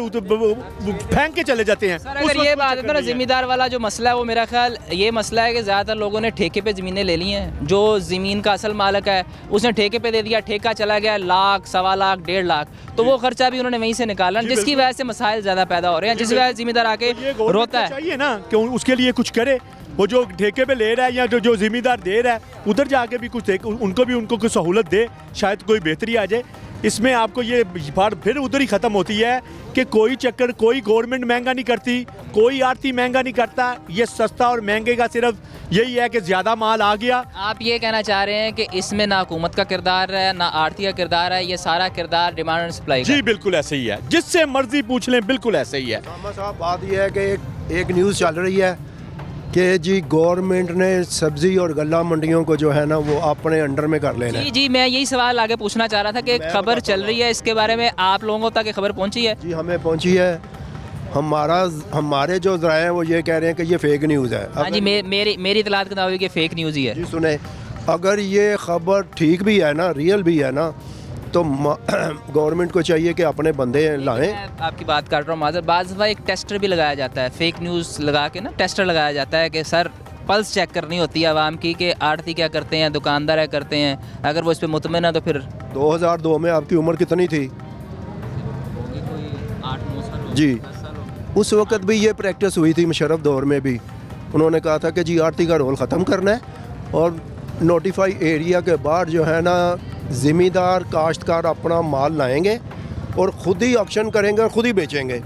फेंक के चले जाते हैं। अगर ये बात है ना जिम्मेदार वाला जो मसला है, वो मेरा ख्याल ये मसला है कि ज़्यादातर लोगों ने ठेके पे ज़मीनें ले ली हैं। जो ज़मीन का असल मालिक है उसने ठेके पे दे दिया, ठेका चला गया लाख, सवा लाख, 1.5 लाख, तो वो खर्चा भी उन्होंने वहीं से निकाला, जिसकी वजह से मसाइल ज़्यादा पैदा हो रहे हैं, जिस वजह से जिम्मेदार आके रोता है। चाहिए ना कि उसके लिए कुछ करे, वो जो ठेके पे ले रहा है या जो जिम्मेदार दे रहा है उधर जाके भी कुछ उनको कुछ सहूलत दे, शायद कोई बेहतरी आ जाए। इसमें आपको ये बात फिर उधर ही ख़त्म होती है कि कोई चक्कर, कोई गवर्नमेंट महंगा नहीं करती, कोई आरती महंगा नहीं करता, ये सस्ता और महंगे का सिर्फ यही है कि ज़्यादा माल आ गया। आप ये कहना चाह रहे हैं कि इसमें ना हुकूमत का किरदार है ना आरती का किरदार है, ये सारा किरदार डिमांड एंड सप्लाई का? जी बिल्कुल ऐसे ही है, जिससे मर्जी पूछ लें, बिल्कुल ऐसे ही है। साहब बात यह है कि एक न्यूज़ चल रही है कि जी गवर्नमेंट ने सब्जी और गल्ला मंडियों को जो है ना वो अपने अंडर में कर लेना है। जी जी, मैं यही सवाल आगे पूछना चाह रहा था कि खबर चल रही है, इसके बारे में आप लोगों तक खबर पहुंची है? जी हमें पहुंची है, हमारे जो ज़राए हैं वो ये कह रहे हैं कि ये फेक न्यूज़ है। हाँ जी, मेरी इतलात के मुताबिक ये फेक न्यूज़ ही है। जी सुने, अगर ये खबर ठीक भी है ना, रियल भी है ना, तो गवर्नमेंट को चाहिए कि अपने बंदे लाएं। आपकी बात कर रहा हूँ माजर, बाज़ दफ़ा एक टेस्टर भी लगाया जाता है, फेक न्यूज़ लगा के ना टेस्टर लगाया जाता है कि सर पल्स चेक करनी होती है आवाम की कि आड़ती क्या करते हैं, दुकानदार क्या करते हैं, अगर वो इस पर मुतमिन है तो फिर। 2002 में आपकी उम्र कितनी थी? जी, उस वक़्त भी ये प्रैक्टिस हुई थी, मुशर्रफ दौर में भी उन्होंने कहा था कि जी आरती का रोल ख़त्म करना है और नोटिफाई एरिया के बाहर जो है ना ज़िम्मेदार काश्तकार अपना माल लाएंगे और ख़ुद ही ऑक्शन करेंगे और ख़ुद ही बेचेंगे।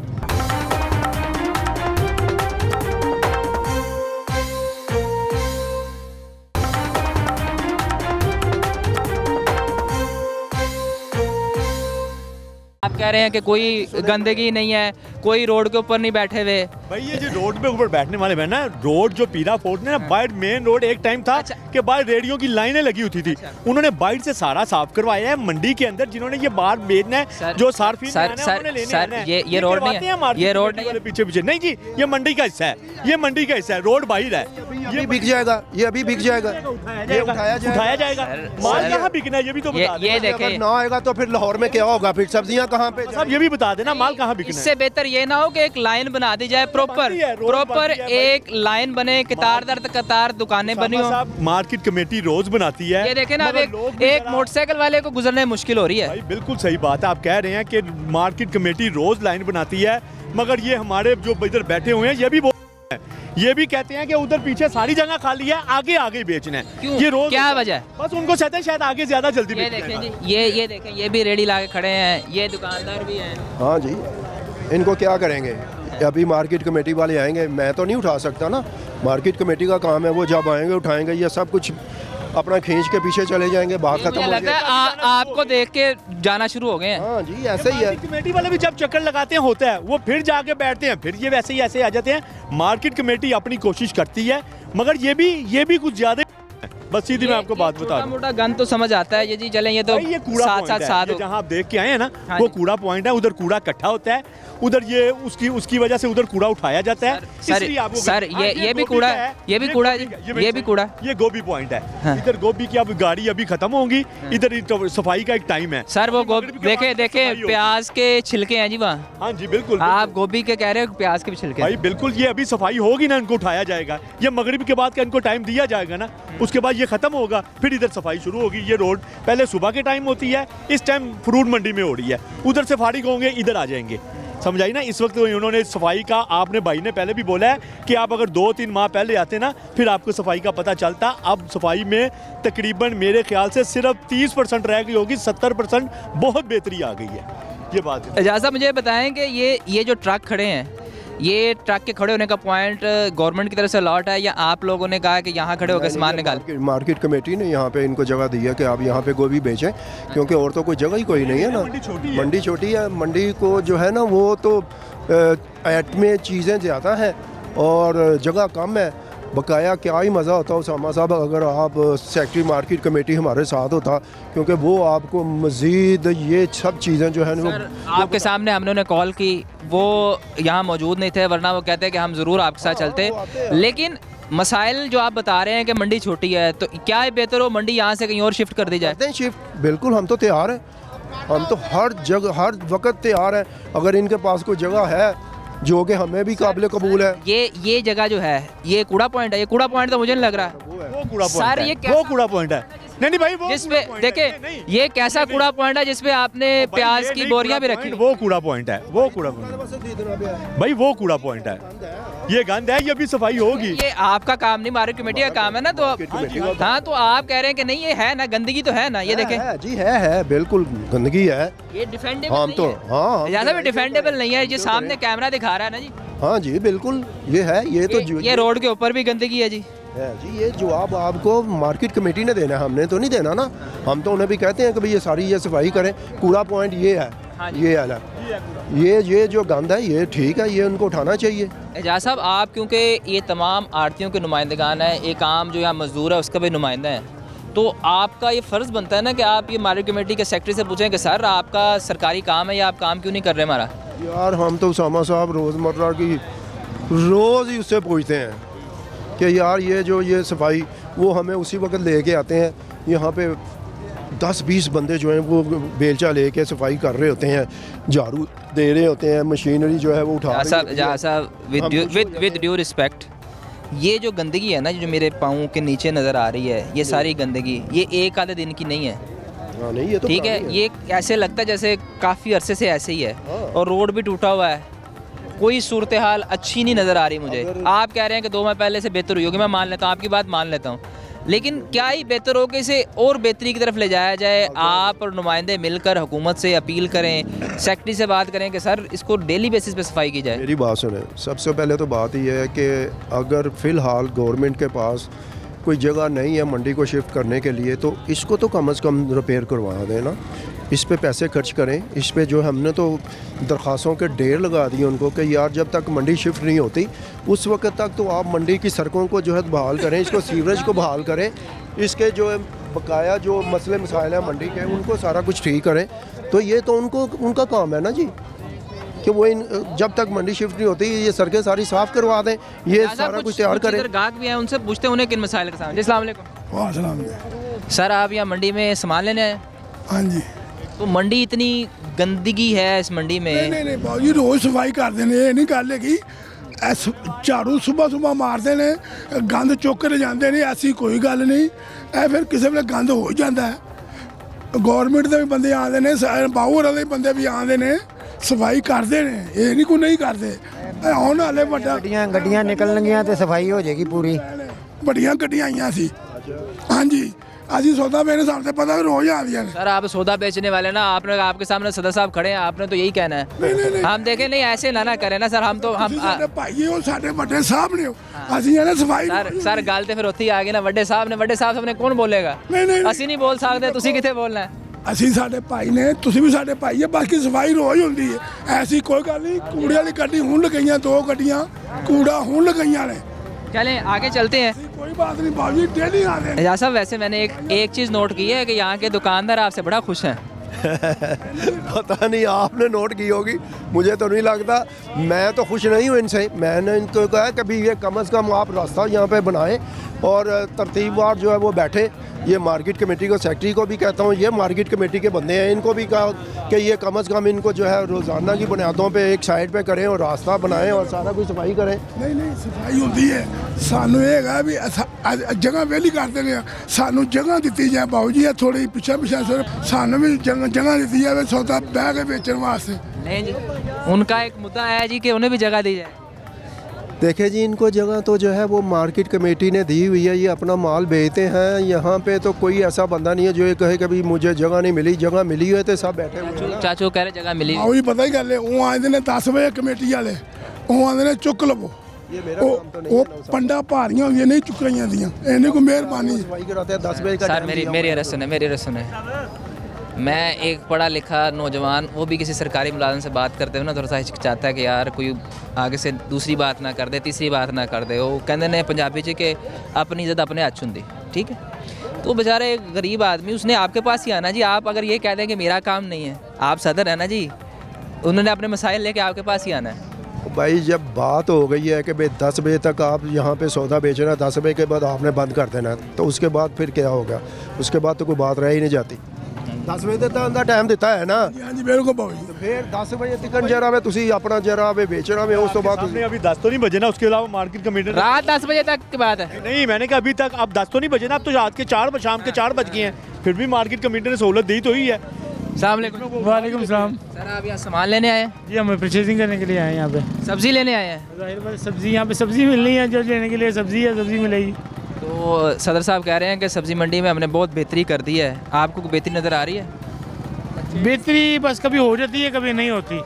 आप कह रहे हैं कि कोई गंदगी नहीं है, कोई रोड के ऊपर नहीं बैठे हुए। भाई ये जो रोड पे ऊपर बैठने वाले हैं ना, रोड जो पीरा फोर्ट ने ना, बाइट मेन रोड एक टाइम था कि बाहर रेडियो की लाइनें लगी होती थी, उन्होंने बाइट से सारा साफ करवाया है। मंडी के अंदर जिन्होंने ये बाहर बेचना है, जो सार्फिन ये रोड नहीं है, ये रोड नहीं है, पीछे पीछे नहीं जी, ये मंडी का हिस्सा है, ये मंडी का हिस्सा है, रोड बाहर है, ये बिक जाएगा, ये अभी बिक जाएगा, ये उठाया जाएगा। माल कहाँ बिकना है ये भी तो बता दें। ये देखें, ना आएगा तो फिर लाहौर में क्या होगा, फिर सब्जियां कहाँ पे? सब ये भी बता देना माल कहाँ बिकना है। इससे बेहतर ये ना हो कि एक लाइन बना दी जाए, प्रॉपर एक लाइन बने, कतार दर कतार दुकानें बनी हो। मार्केट कमेटी रोज बनाती है। ये देखें ना, अब एक मोटरसाइकिल वाले को गुजरने मुश्किल हो रही है। भाई बिल्कुल सही बात है, आप कह रहे हैं कि मार्केट कमेटी रोज लाइन बनाती है, मगर ये हमारे जो इधर बैठे हुए हैं ये भी कहते हैं कि उधर पीछे सारी जगह खाली है, आगे आगे बेचना है। क्यों? ये रोज क्या वजह है? बस उनको चाहते हैं शायद आगे ज्यादा जल्दी ये देखें जी, ये देखें, ये भी रेडी ला के खड़े हैं, ये दुकानदार भी हैं। हाँ जी, इनको क्या करेंगे? अभी मार्केट कमेटी वाले आएंगे, मैं तो नहीं उठा सकता ना, मार्केट कमेटी का काम है, वो जब आएंगे उठाएंगे, ये सब कुछ अपना खींच के पीछे चले जाएंगे, बात खत्म हो लगता है आपको देख के जाना शुरू हो गए हैं। हाँ जी, ऐसे ही है। कमेटी वाले भी जब चक्कर लगाते हैं होता है, वो फिर जाके बैठते हैं, फिर ये वैसे ही ऐसे आ जाते हैं। मार्केट कमेटी अपनी कोशिश करती है, मगर ये भी कुछ ज्यादा। बस सीधी मैं आपको बात बता दूं, मोटा गन तो समझ आता है, ये जी चलें, ये तो साथ जहाँ आप देख के आए हैं ना, वो कूड़ा पॉइंट है, उधर कूड़ा इकट्ठा होता है, उधर ये उसकी वजह से उधर कूड़ा उठाया जाता है। सर ये भी कूड़ा है, ये भी कूड़ा, ये गोभी पॉइंट है। इधर गोभी की अब गाड़ी अभी खत्म होगी, इधर सफाई का एक टाइम है। सर वो देखे प्याज के छिलके हैं जी वहाँ। हाँ जी बिल्कुल, आप गोभी के कह रहे हो, प्याज के भी छिलके। भाई बिल्कुल, ये अभी सफाई होगी ना, इनको उठाया जाएगा, ये मगरिब के बाद का इनको टाइम दिया जाएगा ना, उसके बाद ये खत्म होगा, फिर इधर सफाई शुरू होगी। ये रोड पहले सुबह के टाइम होती है, इस टाइम फ्रूट मंडी में हो रही है, उधर से फारिग होंगे, इधर आ जाएंगे, समझाई ना। इस वक्त उन्होंने सफाई का, आपने भाई ने पहले भी बोला है कि आप अगर 2-3 माह पहले आते ना, फिर आपको सफाई का पता चलता। अब सफाई में तकरीबन मेरे ख्याल से सिर्फ 30% रह गई होगी, 70% बहुत बेहतरी आ गई है। ये बात है। एजाज़ मुझे बताएं कि ये जो ट्रक खड़े हैं, ये ट्रक के खड़े होने का पॉइंट गवर्नमेंट की तरफ से अलॉट है या आप लोगों ने कहा कि यहाँ खड़े होकर सामान निकाल? मार्केट कमेटी ने यहाँ पे इनको जगह दी है कि आप यहाँ पे गोभी बेचें, क्योंकि और तो कोई जगह ही कोई नहीं है ना, मंडी छोटी है। मंडी को जो है ना वो तो ऐट में चीज़ें ज़्यादा हैं और जगह कम है, बकाया क्या ही मज़ा होता उसामा साहब अगर आप सेक्रेटरी मार्केट कमेटी हमारे साथ होता, क्योंकि वो आपको मज़ीद ये सब चीज़ें जो है ना आपके सामने हमने उन्हें कॉल की, वो यहाँ मौजूद नहीं थे, वरना वो कहते हैं कि हम ज़रूर आपके साथ चलते। लेकिन मसाइल जो आप बता रहे हैं कि मंडी छोटी है, तो क्या है बेहतर हो मंडी यहाँ से कहीं और शिफ्ट कर दी जाए? शिफ्ट बिल्कुल, हम तो तैयार हैं, हम तो हर जगह हर वक्त तैयार हैं। अगर इनके पास कोई जगह है जो कि हमें भी काबिल कबूल है। ये जगह जो है ये कूड़ा पॉइंट है, ये कूड़ा पॉइंट तो मुझे नहीं लग रहा वो कूड़ा सर, ये वो कूड़ा पॉइंट है। नहीं भाई, वो जिसपे देखे ये कैसा कूड़ा पॉइंट है जिसपे आपने प्याज की बोरियां भी रखी। वो कूड़ा पॉइंट है, वो कूड़ा पॉइंट भाई, वो कूड़ा पॉइंट है, ये गंद है, ये भी सफाई होगी। ये आपका काम नहीं, मार्केट कमेटी का काम है ना। तो हाँ, तो आप कह रहे हैं कि नहीं ये है ना, गंदगी तो है ना, ये देखें जी है बिल्कुल गंदगी है, ये डिफेंडेबल हम तो हाँ ज़्यादा भी डिफेंडेबल नहीं है, ये सामने कैमरा दिखा रहा है ना जी। हाँ जी बिल्कुल ये है, ये तो ये रोड के ऊपर भी गंदगी है जी। जी ये जवाब आपको मार्केट कमेटी ने देना है, हमने तो नहीं देना ना। हम तो उन्हें भी कहते हैं कि भाई ये सारी ये सफाई करें, कूड़ा पॉइंट ये है, ये है, ये जो गंद है ये ठीक है, ये उनको उठाना चाहिए। एजाज साहब, आप क्योंकि ये तमाम आड़तियों के नुमाइंदगान हैं, एक आम जो यहाँ मजदूर है उसका भी नुमाइंदा है, तो आपका ये फ़र्ज़ बनता है ना कि आप ये मार्केट कमेटी के सेक्रेटरी से पूछें कि सर आपका सरकारी काम है या आप काम क्यों नहीं कर रहे हमारा। यार हम तो उसामा साहब रोज़मर्रा की रोज़ ही उससे पूछते हैं कि यार ये सफाई, वो हमें उसी वक्त लेके आते हैं, यहाँ पे 10-20 बंदे जो हैं वो बेलचा लेके सफाई कर रहे होते हैं, झाड़ू दे रहे होते हैं, मशीनरी जो है वो उठा रही है। विद ड्यू रिस्पेक्ट, ये जो गंदगी है ना जो मेरे पाँव के नीचे नज़र आ रही है, ये सारी गंदगी ये एक आधे दिन की नहीं है, नहीं ये तो ठीक है, ये ऐसे लगता है जैसे काफ़ी अरसे से ऐसे ही है, और रोड भी टूटा हुआ है, कोई सूरत हाल अच्छी नहीं नज़र आ रही मुझे। आप कह रहे हैं कि 2 माह पहले से बेहतर हुई होगी, मैं मान लेता हूँ, आपकी बात मान लेता हूँ, लेकिन क्या ही बेहतर हो कि इसे और बेहतरी की तरफ ले जाया जाए। आप और नुमाइंदे मिलकर हुकूमत से अपील करें, सेक्रेटरी से बात करें कि सर इसको डेली बेसिस पे सफाई की जाए। मेरी बात सुने, सबसे पहले तो बात ये है कि अगर फ़िलहाल गवर्नमेंट के पास कोई जगह नहीं है मंडी को शिफ्ट करने के लिए, तो इसको तो कम से कम रिपेयर करवा देना, इस पे पैसे खर्च करें। इस पे जो हमने तो दरख्वास्तों के ढेर लगा दिए उनको कि यार जब तक मंडी शिफ्ट नहीं होती उस वक्त तक तो आप मंडी की सड़कों को जो है बहाल करें, इसको सीवरेज को बहाल करें, इसके जो है बकाया जो मसले मसाइल हैं मंडी के उनको सारा कुछ ठीक करें। तो ये तो उनका काम है ना जी, कि वो जब तक मंडी शिफ्ट नहीं होती ये सड़कें सारी साफ़ करवा दें, ये सारा कुछ तैयार करें। गाहक भी हैं, उनसे पूछते हैं उन्हें किन मसाइल के सामने। अस्सलाम वालेकुम सर, आप यहाँ मंडी में सामान लेने आए? हाँ जी। तो मंडी इतनी गंदगी है इस मंडी में? नहीं बाबू रोज़ सफाई करते हैं, ये नहीं गल है झाड़ू सुबह मारते हैं, गंद चुक के जाते हैं, ऐसी कोई गल नहीं, फिर किसी वे गंद हो जाता है। गौरमेंट के भी बंदे आते हैं, बाहर वाले बंदे भी आते हैं, सफाई करते हैं, ये नहीं कोई नहीं करते। आने वाले गड्डियां निकलणगियां तो सफाई हो जाएगी पूरी। बड़ियां गड्डियां आईयां सी, हाँ जी, अभी सौदा बेचने सामने पता है रोज आ रही है। सर आप सौदा बेचने वाले ना, आपने आपके सामने सदर साहब खड़े हैं, आपने तो यही कहना है। नहीं। हम देखें नहीं ऐसे ना करें ना सर, हम तो हम भाई हो साडे बड़े साहब ने ਅਸੀਂ ਨਾ ਸਫਾਈ सर गल तो फिर उत्थे ही आ गई ना, ਵੱਡੇ साहब ने कौन बोलेगा? नहीं ਅਸੀਂ नहीं बोल सकते, ਤੁਸੀਂ ਕਿੱਥੇ ਬੋਲਣਾ ਹੈ? ਅਸੀਂ ਸਾਡੇ ਭਾਈ ਨੇ, ਤੁਸੀਂ ਵੀ ਸਾਡੇ ਭਾਈ ਹੈ, ਬਾਕੀ ਸਫਾਈ ਰੋਜ਼ ਹੁੰਦੀ ਹੈ, ਐਸੀ ਕੋਈ ਗੱਲ ਨਹੀਂ। ਕੂੜੇ ਵਾਲੀ ਗੱਡੀ ਹੁਣ ਲਗਾਈਆਂ, 2 ਗੱਡੀਆਂ ਕੂੜਾ ਹੁਣ ਲਗਾਈਆਂ ਨੇ। चलें आगे चलते हैं, कोई बात नहीं बाबू, डेली आ रहे हैं। एजाज साहब, वैसे मैंने एक चीज़ नोट की है कि यहाँ के दुकानदार आपसे बड़ा खुश हैं। पता नहीं आपने नोट की होगी, मुझे तो नहीं लगता। मैं तो खुश नहीं हूँ इनसे। मैंने इनको कहा कि भी ये कम से कम आप रास्ता यहाँ पे बनाएं और तरतीबवार जो है वो बैठे। ये मार्केट कमेटी को, सेक्रेटरी को भी कहता हूँ, ये मार्केट कमेटी के बंदे हैं, इनको भी कहा कि ये कम से कम इनको जो है रोज़ाना की बुनियादों पे एक साइड पे करें और रास्ता बनाएं और सारा कुछ सफाई करें। नहीं सफाई होती है, सानू ये है भी जगह वेली कर देंगे, सानू जगह दी जाए बाबू जी, थोड़ी पिछा सानू भी जगह दी जाए सौदा बह के बेचने वास्ते। नहीं जी, उनका एक मुद्दा है जी कि उन्हें भी जगह दी जाए। देखिए जी, इनको जगह तो जो है वो मार्केट कमेटी ने दी हुई है, ये अपना माल बेचते हैं। यहाँ पे तो कोई ऐसा बंदा नहीं है जो ये कहे कि भाई मुझे जगह नहीं मिली। जगह मिली हुई है तो सब बैठे हुए। चाचू कह रहे जगह मिली, वही पता ही गल है। वो आते ने 10 बजे कमेटी वाले, वो आते ने चुक लवो, वो पंडा भारियां होंगी नहीं चुकाई जांदियां, इन्हें को मेहरबानी। सफाई कराते हैं 10 बजे का। सर मेरी रस्म है, मैं एक पढ़ा लिखा नौजवान, वो भी किसी सरकारी मुलाजिम से बात करते हुए ना थोड़ा सा हिचकिचाता है कि यार कोई आगे से दूसरी बात ना कर दे, तीसरी बात ना कर दे। वो कहते ने पंजाबी च कि अपनी इज्जत अपने हथ हुंदी, ठीक है। तो बेचारा एक गरीब आदमी, उसने आपके पास ही आना जी। आप अगर ये कह दें कि मेरा काम नहीं है, आप सदर है ना जी, उन्होंने अपने मसाइल लेके आपके पास ही आना है। भाई जब बात हो गई है कि भाई 10 बजे तक आप यहाँ पे सौदा बेचना, 10 बजे के बाद आपने बंद कर देना, तो उसके बाद फिर क्या होगा? उसके बाद तो कोई बात रह ही नहीं जाती। 10 बजे तक अंदर टाइम देता है ना। हाँ जी बिल्कुल भाई। तो फिर 10 बजे तक जरा वे तुसी अपना जरा वे बेचना में, उस तो बाद हमने अभी 10 तो नहीं बजे ना, उसके अलावा मार्केट कमेटी रात 10 बजे तक की बात है। नहीं, मैंने कहा अभी तक अब 10 तो नहीं बजे ना, अब तो रात के 4 शाम के 4 बज गए हैं, फिर भी मार्केट कमेटी ने सहूलत दी तो ही है। वालेकुम सलाम सर, आप यहाँ सामान लेने आए हैं? जी, हम परचेजिंग करने के लिए आए हैं यहाँ पे। सब्जी लेने आए हैं? जाहिर बात, सब्जी यहाँ पे सब्जी मिल रही है, जो लेने के लिए सब्जी है, सब्जी मिलेगी। तो सदर साहब कह रहे हैं कि सब्जी मंडी में हमने बहुत बेहतरी कर दी है, आपको कोई बेहतरी नज़र आ रही है? बेहतरी बस कभी हो जाती है, कभी नहीं होती।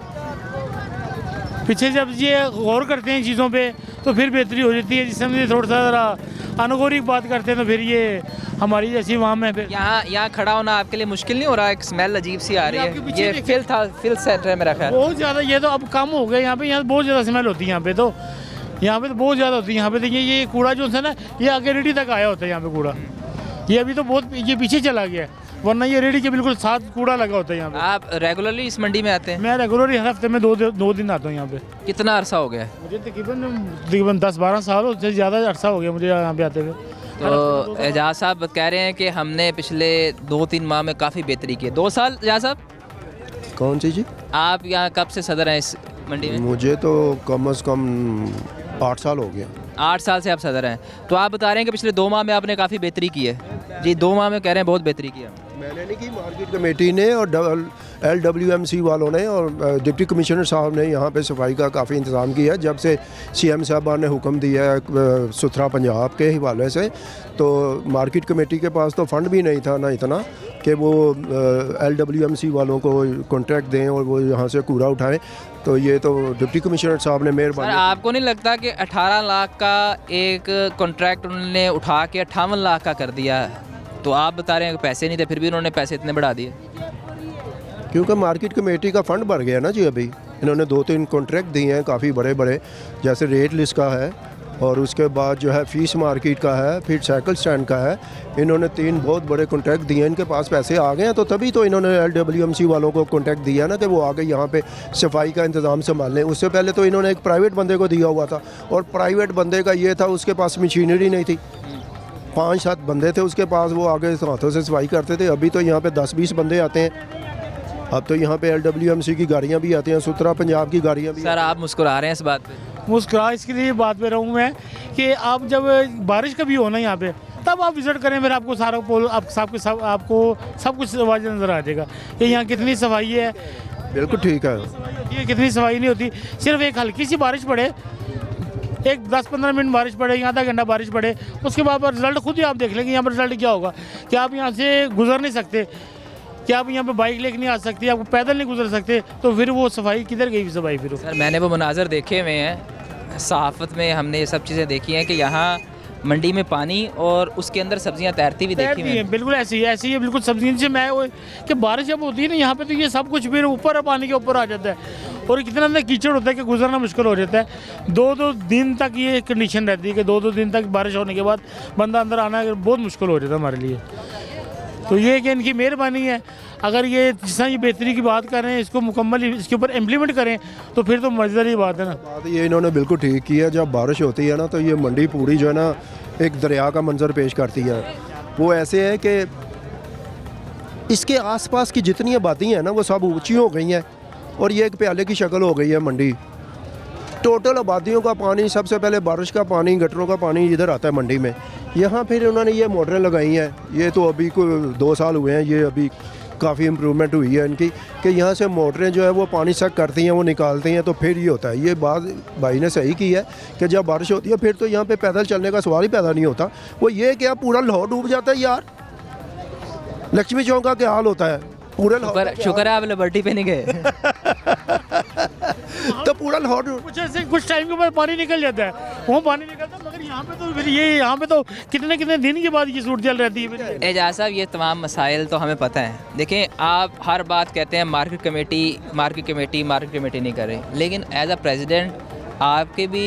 पीछे जब ये गौर करते हैं चीज़ों पे तो फिर बेहतरी हो जाती है। जिस समय थोड़ा सा ज़रा अनगौरी बात करते हैं तो फिर ये हमारी जैसी वहाँ में फिर यहाँ खड़ा होना आपके लिए मुश्किल नहीं हो रहा? एक स्मेल अजीब सी आ रही है, ये फिल सेट है मेरा ख्याल। बहुत ज़्यादा, ये तो अब कम हो गया यहाँ पे बहुत ज़्यादा स्मेल होती है यहाँ पे तो बहुत ज़्यादा होती है यहाँ पे। देखिए ये कूड़ा जो है ना, ये आगे रेडी तक आया होता है यहाँ पे कूड़ा। ये अभी तो बहुत ये पीछे चला गया, वरना ये रेडी के बिल्कुल साथ कूड़ा लगा होता है यहाँ पे। आप रेगुलरली इस मंडी में आते हैं? मैं रेगुलरली हर हफ्ते में दो दिन आता हूँ यहाँ पे। कितना अरसा हो गया? मुझे तकरीबन 10-12 साल, उससे ज़्यादा अरसा हो गया मुझे यहाँ पे आते हुए। तो एजाज साहब कह रहे हैं कि हमने पिछले 2-3 माह में काफ़ी बेहतरी की है। 2 साल एजाज साहब? कौन सी जी? आप यहाँ कब से सदर हैं इस मंडी में? मुझे तो कम से कम 8 साल हो गया। 8 साल से आप सदर हैं, तो आप बता रहे हैं कि पिछले 2 माह में आपने काफ़ी बेहतरी की है। जी, 2 माह में कह रहे हैं बहुत बेहतरी की है। मैंने नहीं की, मार्केट कमेटी ने और LWMC वालों ने और डिप्टी कमिश्नर साहब ने यहाँ पे सफाई का काफ़ी इंतज़ाम किया है। जब से CM साहब ने हुक्म दिया है सुथरा पंजाब के हवाले से, तो मार्केट कमेटी के पास तो फंड भी नहीं था ना इतना कि वो LWMC वालों को कॉन्ट्रैक्ट दें और वो यहाँ से कूड़ा उठाएं। तो ये तो डिप्टी कमिश्नर साहब ने मेहरबानी। आपको नहीं लगता कि 18 लाख का एक कॉन्ट्रैक्ट उन्होंने उठा के 58 लाख का कर दिया है? तो आप बता रहे हैं कि पैसे नहीं थे, फिर भी उन्होंने पैसे इतने बढ़ा दिए? क्योंकि मार्केट कमेटी का फ़ंड भर गया ना जी। अभी इन्होंने 2-3 कॉन्ट्रैक्ट दिए हैं काफ़ी बड़े बड़े, जैसे रेट लिस्ट का है और उसके बाद जो है फीस मार्केट का है, फिर साइकिल स्टैंड का है। इन्होंने 3 बहुत बड़े कॉन्ट्रैक्ट दिए हैं, इनके पास पैसे आ गए हैं, तो तभी तो इन्होंने LWMC वालों को कॉन्ट्रैक्ट दिया ना कि वो आगे यहाँ पे सफाई का इंतज़ाम संभालें। उससे पहले तो इन्होंने एक प्राइवेट बंदे को दिया हुआ था, और प्राइवेट बंदे का ये था उसके पास मशीनरी नहीं थी। 5-7 बंदे थे उसके पास, वो आगे हाथों से सफाई करते थे। अभी तो यहाँ पे 10-20 बंदे आते हैं। अब तो यहाँ पे LWMC की गाड़ियाँ भी आती हैं, सुथरा पंजाब की गाड़ियाँ भी। सर आप मुस्कुरा रहे हैं इस बात पे? मुस्कुरा इसके लिए बात पे रहूँ मैं कि आप जब बारिश कभी हो ना यहाँ पे, तब आप विज़िट करें, फिर आपको सारा पोल आपको सब कुछ वाज़ेह नज़र आ जाएगा कि यहाँ कितनी सफाई है। बिल्कुल ठीक है, कितनी सफाई नहीं होती। सिर्फ एक हल्की सी बारिश पड़े, एक 10-15 मिनट बारिश पड़े या आधा घंटा बारिश पड़े, उसके बाद रिजल्ट खुद ही आप देख लेंगे यहाँ पर रिजल्ट क्या होगा। कि आप यहाँ से गुजर नहीं सकते, कि आप यहाँ पे बाइक लेके नहीं आ सकते, आप पैदल नहीं गुजर सकते, तो फिर वो सफाई किधर गई सफाई फिर? सर मैंने वो मनाजर देखे हुए हैं, सहाफ़त में हमने ये सब चीज़ें देखी हैं कि यहाँ मंडी में पानी और उसके अंदर सब्जियां तैरती हुई देखी हुई हैं। बिल्कुल ऐसी है बिल्कुल सब्जियों से। मैं कि बारिश जब होती है ना यहाँ पे, तो ये सब कुछ फिर ऊपर पानी के ऊपर आ जाता है और कितना अंदर कीचड़ होता है कि गुजरना मुश्किल हो जाता है। 2-2 दिन तक ये कंडीशन रहती है कि 2-2 दिन तक बारिश होने के बाद बंदा अंदर आना बहुत मुश्किल हो जाता है हमारे लिए। तो ये कि इनकी मेहरबानी है, अगर ये जिस तरह ये बेहतरी की बात कर रहे हैं, इसको मुकम्मल इसके ऊपर इम्प्लीमेंट करें तो फिर तो मज़ेदार ही बात है ना। बात ये इन्होंने बिल्कुल ठीक की है। जब बारिश होती है ना, तो ये मंडी पूरी जो है ना एक दरिया का मंजर पेश करती है। वो ऐसे है कि इसके आसपास की जितनी आबादी हैं ना, वो सब ऊंची हो गई हैं और ये एक प्याले की शक्ल हो गई है मंडी। टोटल आबादियों का पानी, सबसे पहले बारिश का पानी, गटरों का पानी इधर आता है मंडी में। यहाँ फिर उन्होंने ये मोटरें लगाई हैं, ये तो अभी कोई 2 साल हुए हैं, ये अभी काफ़ी इम्प्रूवमेंट हुई है इनकी, कि यहाँ से मोटरें जो है वो पानी सक करती हैं, वो निकालती हैं, तो फिर ये होता है। ये बात भाई ने सही की है कि जब बारिश होती है फिर तो यहाँ पे पैदल चलने का सवाल ही पैदा नहीं होता। वो ये क्या पूरा लाहौर डूब जाता है यार। लक्ष्मी चौक का क्या हाल होता है पूरे लाहौर। शुक्र है आप लिबर्टी पे नहीं गए। तो पूरा लाहौर कुछ टाइम के बाद पानी निकल जाता है, वो पानी निकलता है, मगर यहाँ पे तो फिर ये यहाँ पे तो कितने कितने दिन के बाद ये सूरत जल रहती है फिर। एजाज साहब, ये तमाम मसाइल तो हमें पता है। देखें, आप हर बात कहते हैं मार्केट कमेटी नहीं कर रही, लेकिन एज अ प्रेसिडेंट आपके भी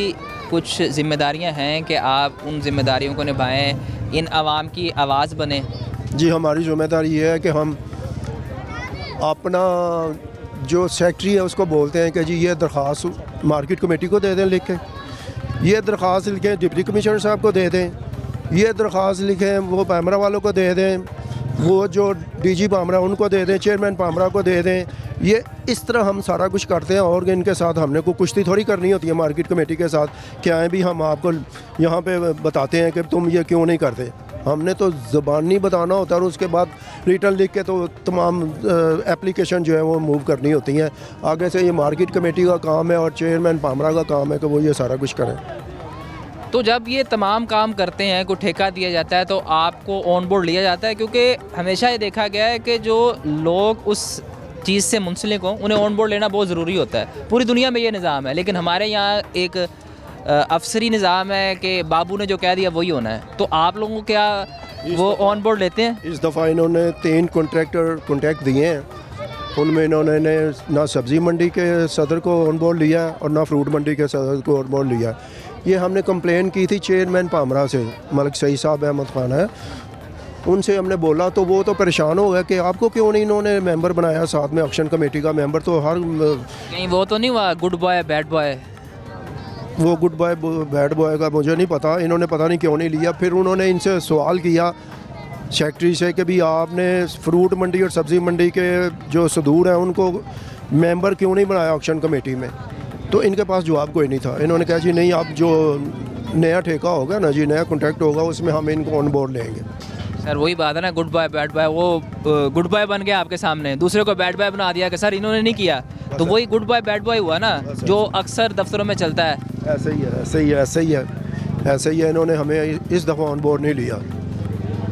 कुछ जिम्मेदारियां हैं कि आप उन जिम्मेदारियों को निभाएं, इन आवाम की आवाज़ बने। जी, हमारी जिम्मेदारी ये है कि हम अपना जो सेक्रेटरी है उसको बोलते हैं कि जी ये दरख्वास्त मार्केट कमेटी को दे दें लिख के, ये दरख्वास्त लिखें डिप्टी कमिश्नर साहब को दे दें, ये दरख्वास्त लिखें वो पामरा वालों को दे दें, वो जो डीजी पामरा उनको दे दें, चेयरमैन पामरा को दे दें। ये इस तरह हम सारा कुछ करते हैं और इनके साथ हमने को कुश्ती थोड़ी करनी होती है मार्केट कमेटी के साथ, क्या है भी हम आपको यहाँ पे बताते हैं कि तुम ये क्यों नहीं करते। हमने तो ज़बानी बताना होता है और उसके बाद रिटर्न लिख के तो तमाम एप्लीकेशन जो है वो मूव करनी होती हैं। आगे से ये मार्केट कमेटी का काम है और चेयरमैन पामरा का काम है कि वो ये सारा कुछ करें। तो जब ये तमाम काम करते हैं, कोई ठेका दिया जाता है तो आपको ऑन बोर्ड लिया जाता है, क्योंकि हमेशा ये देखा गया है कि जो लोग उस चीज़ से मुंसलिक हों उन्हें ऑन बोर्ड लेना बहुत ज़रूरी होता है। पूरी दुनिया में ये निज़ाम है, लेकिन हमारे यहाँ एक अफसरी निज़ाम है कि बाबू ने जो कह दिया वही होना है। तो आप लोगों को क्या वो ऑन बोर्ड लेते हैं? इस दफ़ा इन्होंने 3 कॉन्ट्रैक्ट दिए हैं, उनमें इन्होंने ना सब्ज़ी मंडी के सदर को ऑन बोर्ड लिया और ना फ्रूट मंडी के सदर को ऑन बोर्ड लिया। ये हमने कंप्लेन की थी चेयरमैन पामरा से, मलिक सही साहब अहमद खान है, उनसे हमने बोला तो वो तो परेशान हो गया कि आपको क्यों नहीं इन्होंने मेंबर बनाया साथ में ऑक्शन कमेटी का मेंबर। तो हर नहीं, वो तो नहीं हुआ गुड बॉय बैड बॉय, वो गुड बॉय बैड बॉय का मुझे नहीं पता, इन्होंने पता नहीं क्यों नहीं लिया। फिर उन्होंने इनसे सवाल किया सेक्रेटरी से कि भी आपने फ्रूट मंडी और सब्ज़ी मंडी के जो सदूर हैं उनको मेंबर क्यों नहीं बनाया ऑक्शन कमेटी में। तो इनके पास जवाब कोई नहीं था। इन्होंने कहा जी नहीं, आप जो नया ठेका होगा ना जी, नया कॉन्ट्रैक्ट होगा, उसमें हम इनको ऑन बोर्ड लेंगे। सर वही बात है ना, गुड बॉय बैड बॉय, वो गुड बॉय बन गया आपके सामने, दूसरे को बैड बॉय बना दिया कि सर इन्होंने नहीं किया, तो वही गुड बॉय बैड बॉय हुआ ना, जो अक्सर दफ्तरों में चलता है। ऐसे ही है। इन्होंने हमें इस दफ़ा ऑन बोर्ड नहीं लिया,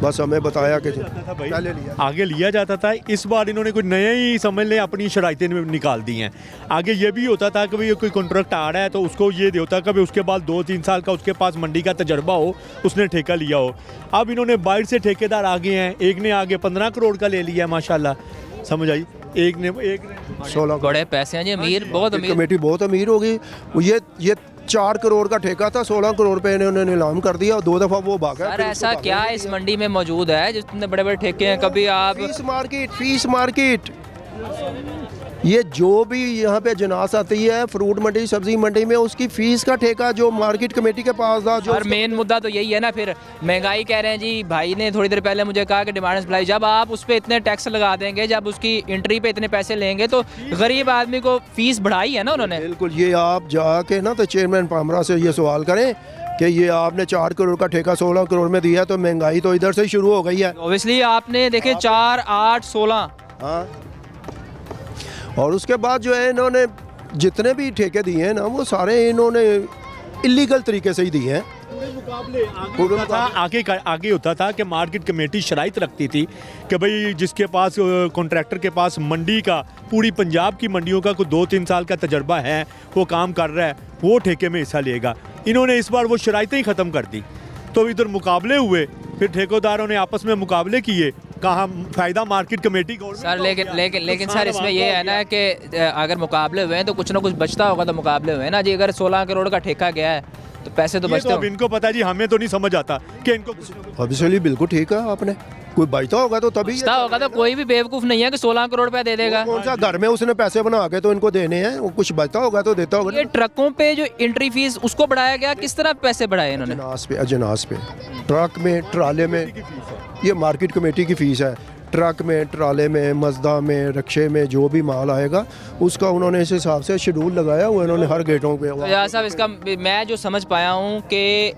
बस हमें बताया कि पहले आगे लिया जाता था। इस बार इन्होंने कोई नए ही समझ लें अपनी शराइतें निकाल दी हैं। आगे ये भी होता था कि भाई कोई कॉन्ट्रैक्ट आ रहा है तो उसको ये होता कि उसके बाद 2-3 साल का उसके पास मंडी का तजर्बा हो, उसने ठेका लिया हो। अब इन्होंने बाहर से ठेकेदार आ गए हैं, एक ने आगे 15 करोड़ का ले लिया है माशाल्लाह, समझ आई, एक ने 16 बड़े पैसे हैं जी, अमीर, बहुत अमीर कमेटी बहुत अमीर होगी। ये 4 करोड़ का ठेका था, 16 करोड़ पे इन्होंने नीलाम कर दिया, 2 दफ़ा वो भागा। सर ऐसा क्या इस मंडी में मौजूद है जितने बड़े बड़े ठेके हैं? कभी आप फीस मार्केट ये जो भी यहाँ पे जनास आती है फ्रूट मंडी सब्जी मंडी में, उसकी फीस का ठेका जो मार्केट कमेटी के पास था। जो मेन मुद्दा तो यही है ना, फिर महंगाई कह रहे हैं जी, भाई ने थोड़ी देर पहले मुझे कहा कि डिमांड सप्लाई, जब आप उस पर इतने टैक्स लगा देंगे, जब उसकी एंट्री पे इतने पैसे लेंगे तो गरीब आदमी को फीस बढ़ाई है ना उन्होंने। बिल्कुल, ये आप जाके ना तो चेयरमैन पामरा से ये सवाल करें कि ये आपने 4 करोड़ का ठेका 16 करोड़ में दिया, तो महंगाई तो इधर से ही शुरू हो गई है। ओबियसली आपने देखे 4, 8, 16, हाँ, और उसके बाद जो है इन्होंने जितने भी ठेके दिए हैं ना वो सारे इन्होंने इलीगल तरीके से ही दिए हैं। आगे होता था कि मार्केट कमेटी शराइत रखती थी कि भाई जिसके पास कॉन्ट्रैक्टर के पास मंडी का, पूरी पंजाब की मंडियों का कोई 2-3 साल का तजर्बा है, वो काम कर रहा है, वो ठेके में हिस्सा लेगा। इन्होंने इस बार वो शराइतें ही ख़त्म कर दी, तो इधर मुकाबले हुए, फिर ठेकेदारों ने आपस में मुकाबले किए, कहाँ फ़ायदा मार्केट कमेटी को। सर लेकिन सर इसमें ये है ना कि अगर मुकाबले हुए हैं तो कुछ ना कुछ बचता होगा, तो मुकाबले हुए हैं ना जी। अगर 16 करोड़ का ठेका गया है तो पैसे तो बचते हैं। इनको पता जी, हमें तो नहीं समझ आता कि इनको। ऑब्वियसली बिल्कुल ठीक है, आपने कोई बचता होगा तो तभी बचता होगा, तो कोई भी बेवकूफ़ नहीं है कि 16 करोड़ रुपया दे देगा। कौन सा घर में उसने पैसे बना के तो इनको देने हैं, वो कुछ बचता होगा तो देता होगा। ये ट्रकों पे जो एंट्री फीस उसको बढ़ाया गया, किस तरह पैसे बढ़ाए इन्होंने? अजनास पे ट्रक में, ट्राले में, ये मार्केट कमेटी की फ़ीस है। ट्रक में, ट्राले में, मजदा में, रक्शे में जो भी माल आएगा उसका उन्होंने इस हिसाब से शेड्यूल लगाया हुआ इन्होंने हर गेटों पे। तो यार साहब, इसका मैं जो समझ पाया हूँ कि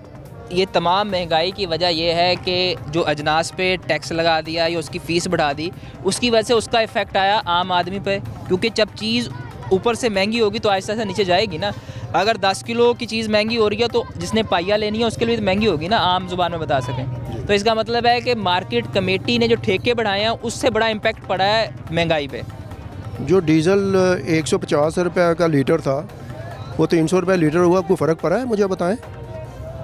ये तमाम महंगाई की वजह ये है कि जो अजनास पे टैक्स लगा दिया या उसकी फ़ीस बढ़ा दी, उसकी वजह से उसका इफ़ेक्ट आया आम आदमी पे, क्योंकि जब चीज़ ऊपर से महंगी होगी तो आहिस्ता आहिस्ता नीचे जाएगी ना। अगर 10 किलो की चीज़ महंगी हो रही है तो जिसने पाइया लेनी है उसके लिए तो महंगी होगी ना, आम जुबान में बता सकें। तो इसका मतलब है कि मार्केट कमेटी ने जो ठेके बढ़ाए हैं उससे बड़ा इम्पैक्ट पड़ा है महंगाई पे। जो डीज़ल 150 रुपये का लीटर था वो 300 रुपये लीटर हुआ, आपको फ़र्क पड़ा है? मुझे बताएं।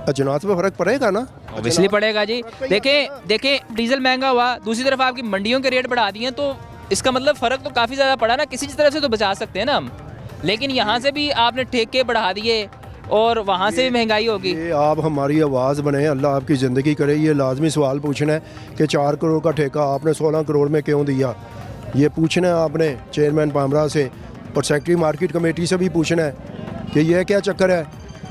अजनास में फ़र्क पड़ेगा ना? ऑब्वियसली पड़ेगा जी। देखें डीजल महंगा हुआ, दूसरी तरफ आपकी मंडियों के रेट बढ़ा दिए, तो इसका मतलब फ़र्क तो काफ़ी ज़्यादा पड़ा ना। किसी तरफ से तो बचा सकते हैं ना हम, लेकिन यहाँ से भी आपने ठेके बढ़ा दिए और वहाँ से भी महंगाई होगी। ये आप हमारी आवाज़ बने, अल्लाह आपकी ज़िंदगी करे। ये लाजमी सवाल पूछना है कि 4 करोड़ का ठेका आपने 16 करोड़ में क्यों दिया, ये पूछना है आपने चेयरमैन पामरा से और सेक्रेटरी मार्केट कमेटी से भी पूछना है कि यह क्या चक्कर है।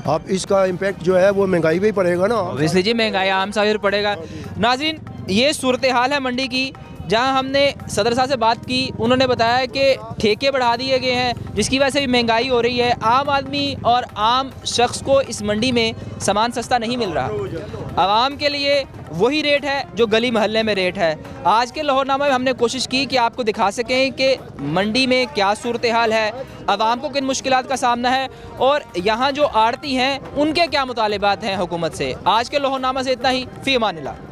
आप इसका इम्पैक्ट जो है वो महंगाई पे ही पड़ेगा ना। ऑब्वियसली जी, महंगाई आम साबिर पड़ेगा। नाज़रीन, ये सूरत हाल है मंडी की, जहां हमने सदर साहब से बात की। उन्होंने बताया कि ठेके बढ़ा दिए गए हैं, जिसकी वजह से भी महंगाई हो रही है। आम आदमी और आम शख्स को इस मंडी में सामान सस्ता नहीं मिल रहा। आवाम के लिए वही रेट है जो गली मोहल्ले में रेट है। आज के लाहौरनामा में हमने कोशिश की कि आपको दिखा सकें कि मंडी में क्या सूरत हाल है, आवाम को किन मुश्किलात का सामना है और यहाँ जो आड़ती हैं उनके क्या मुतालिबात हैं हुकूमत से। आज के लाहौरनामा से इतना ही। फ़ी अमानिल्लाह।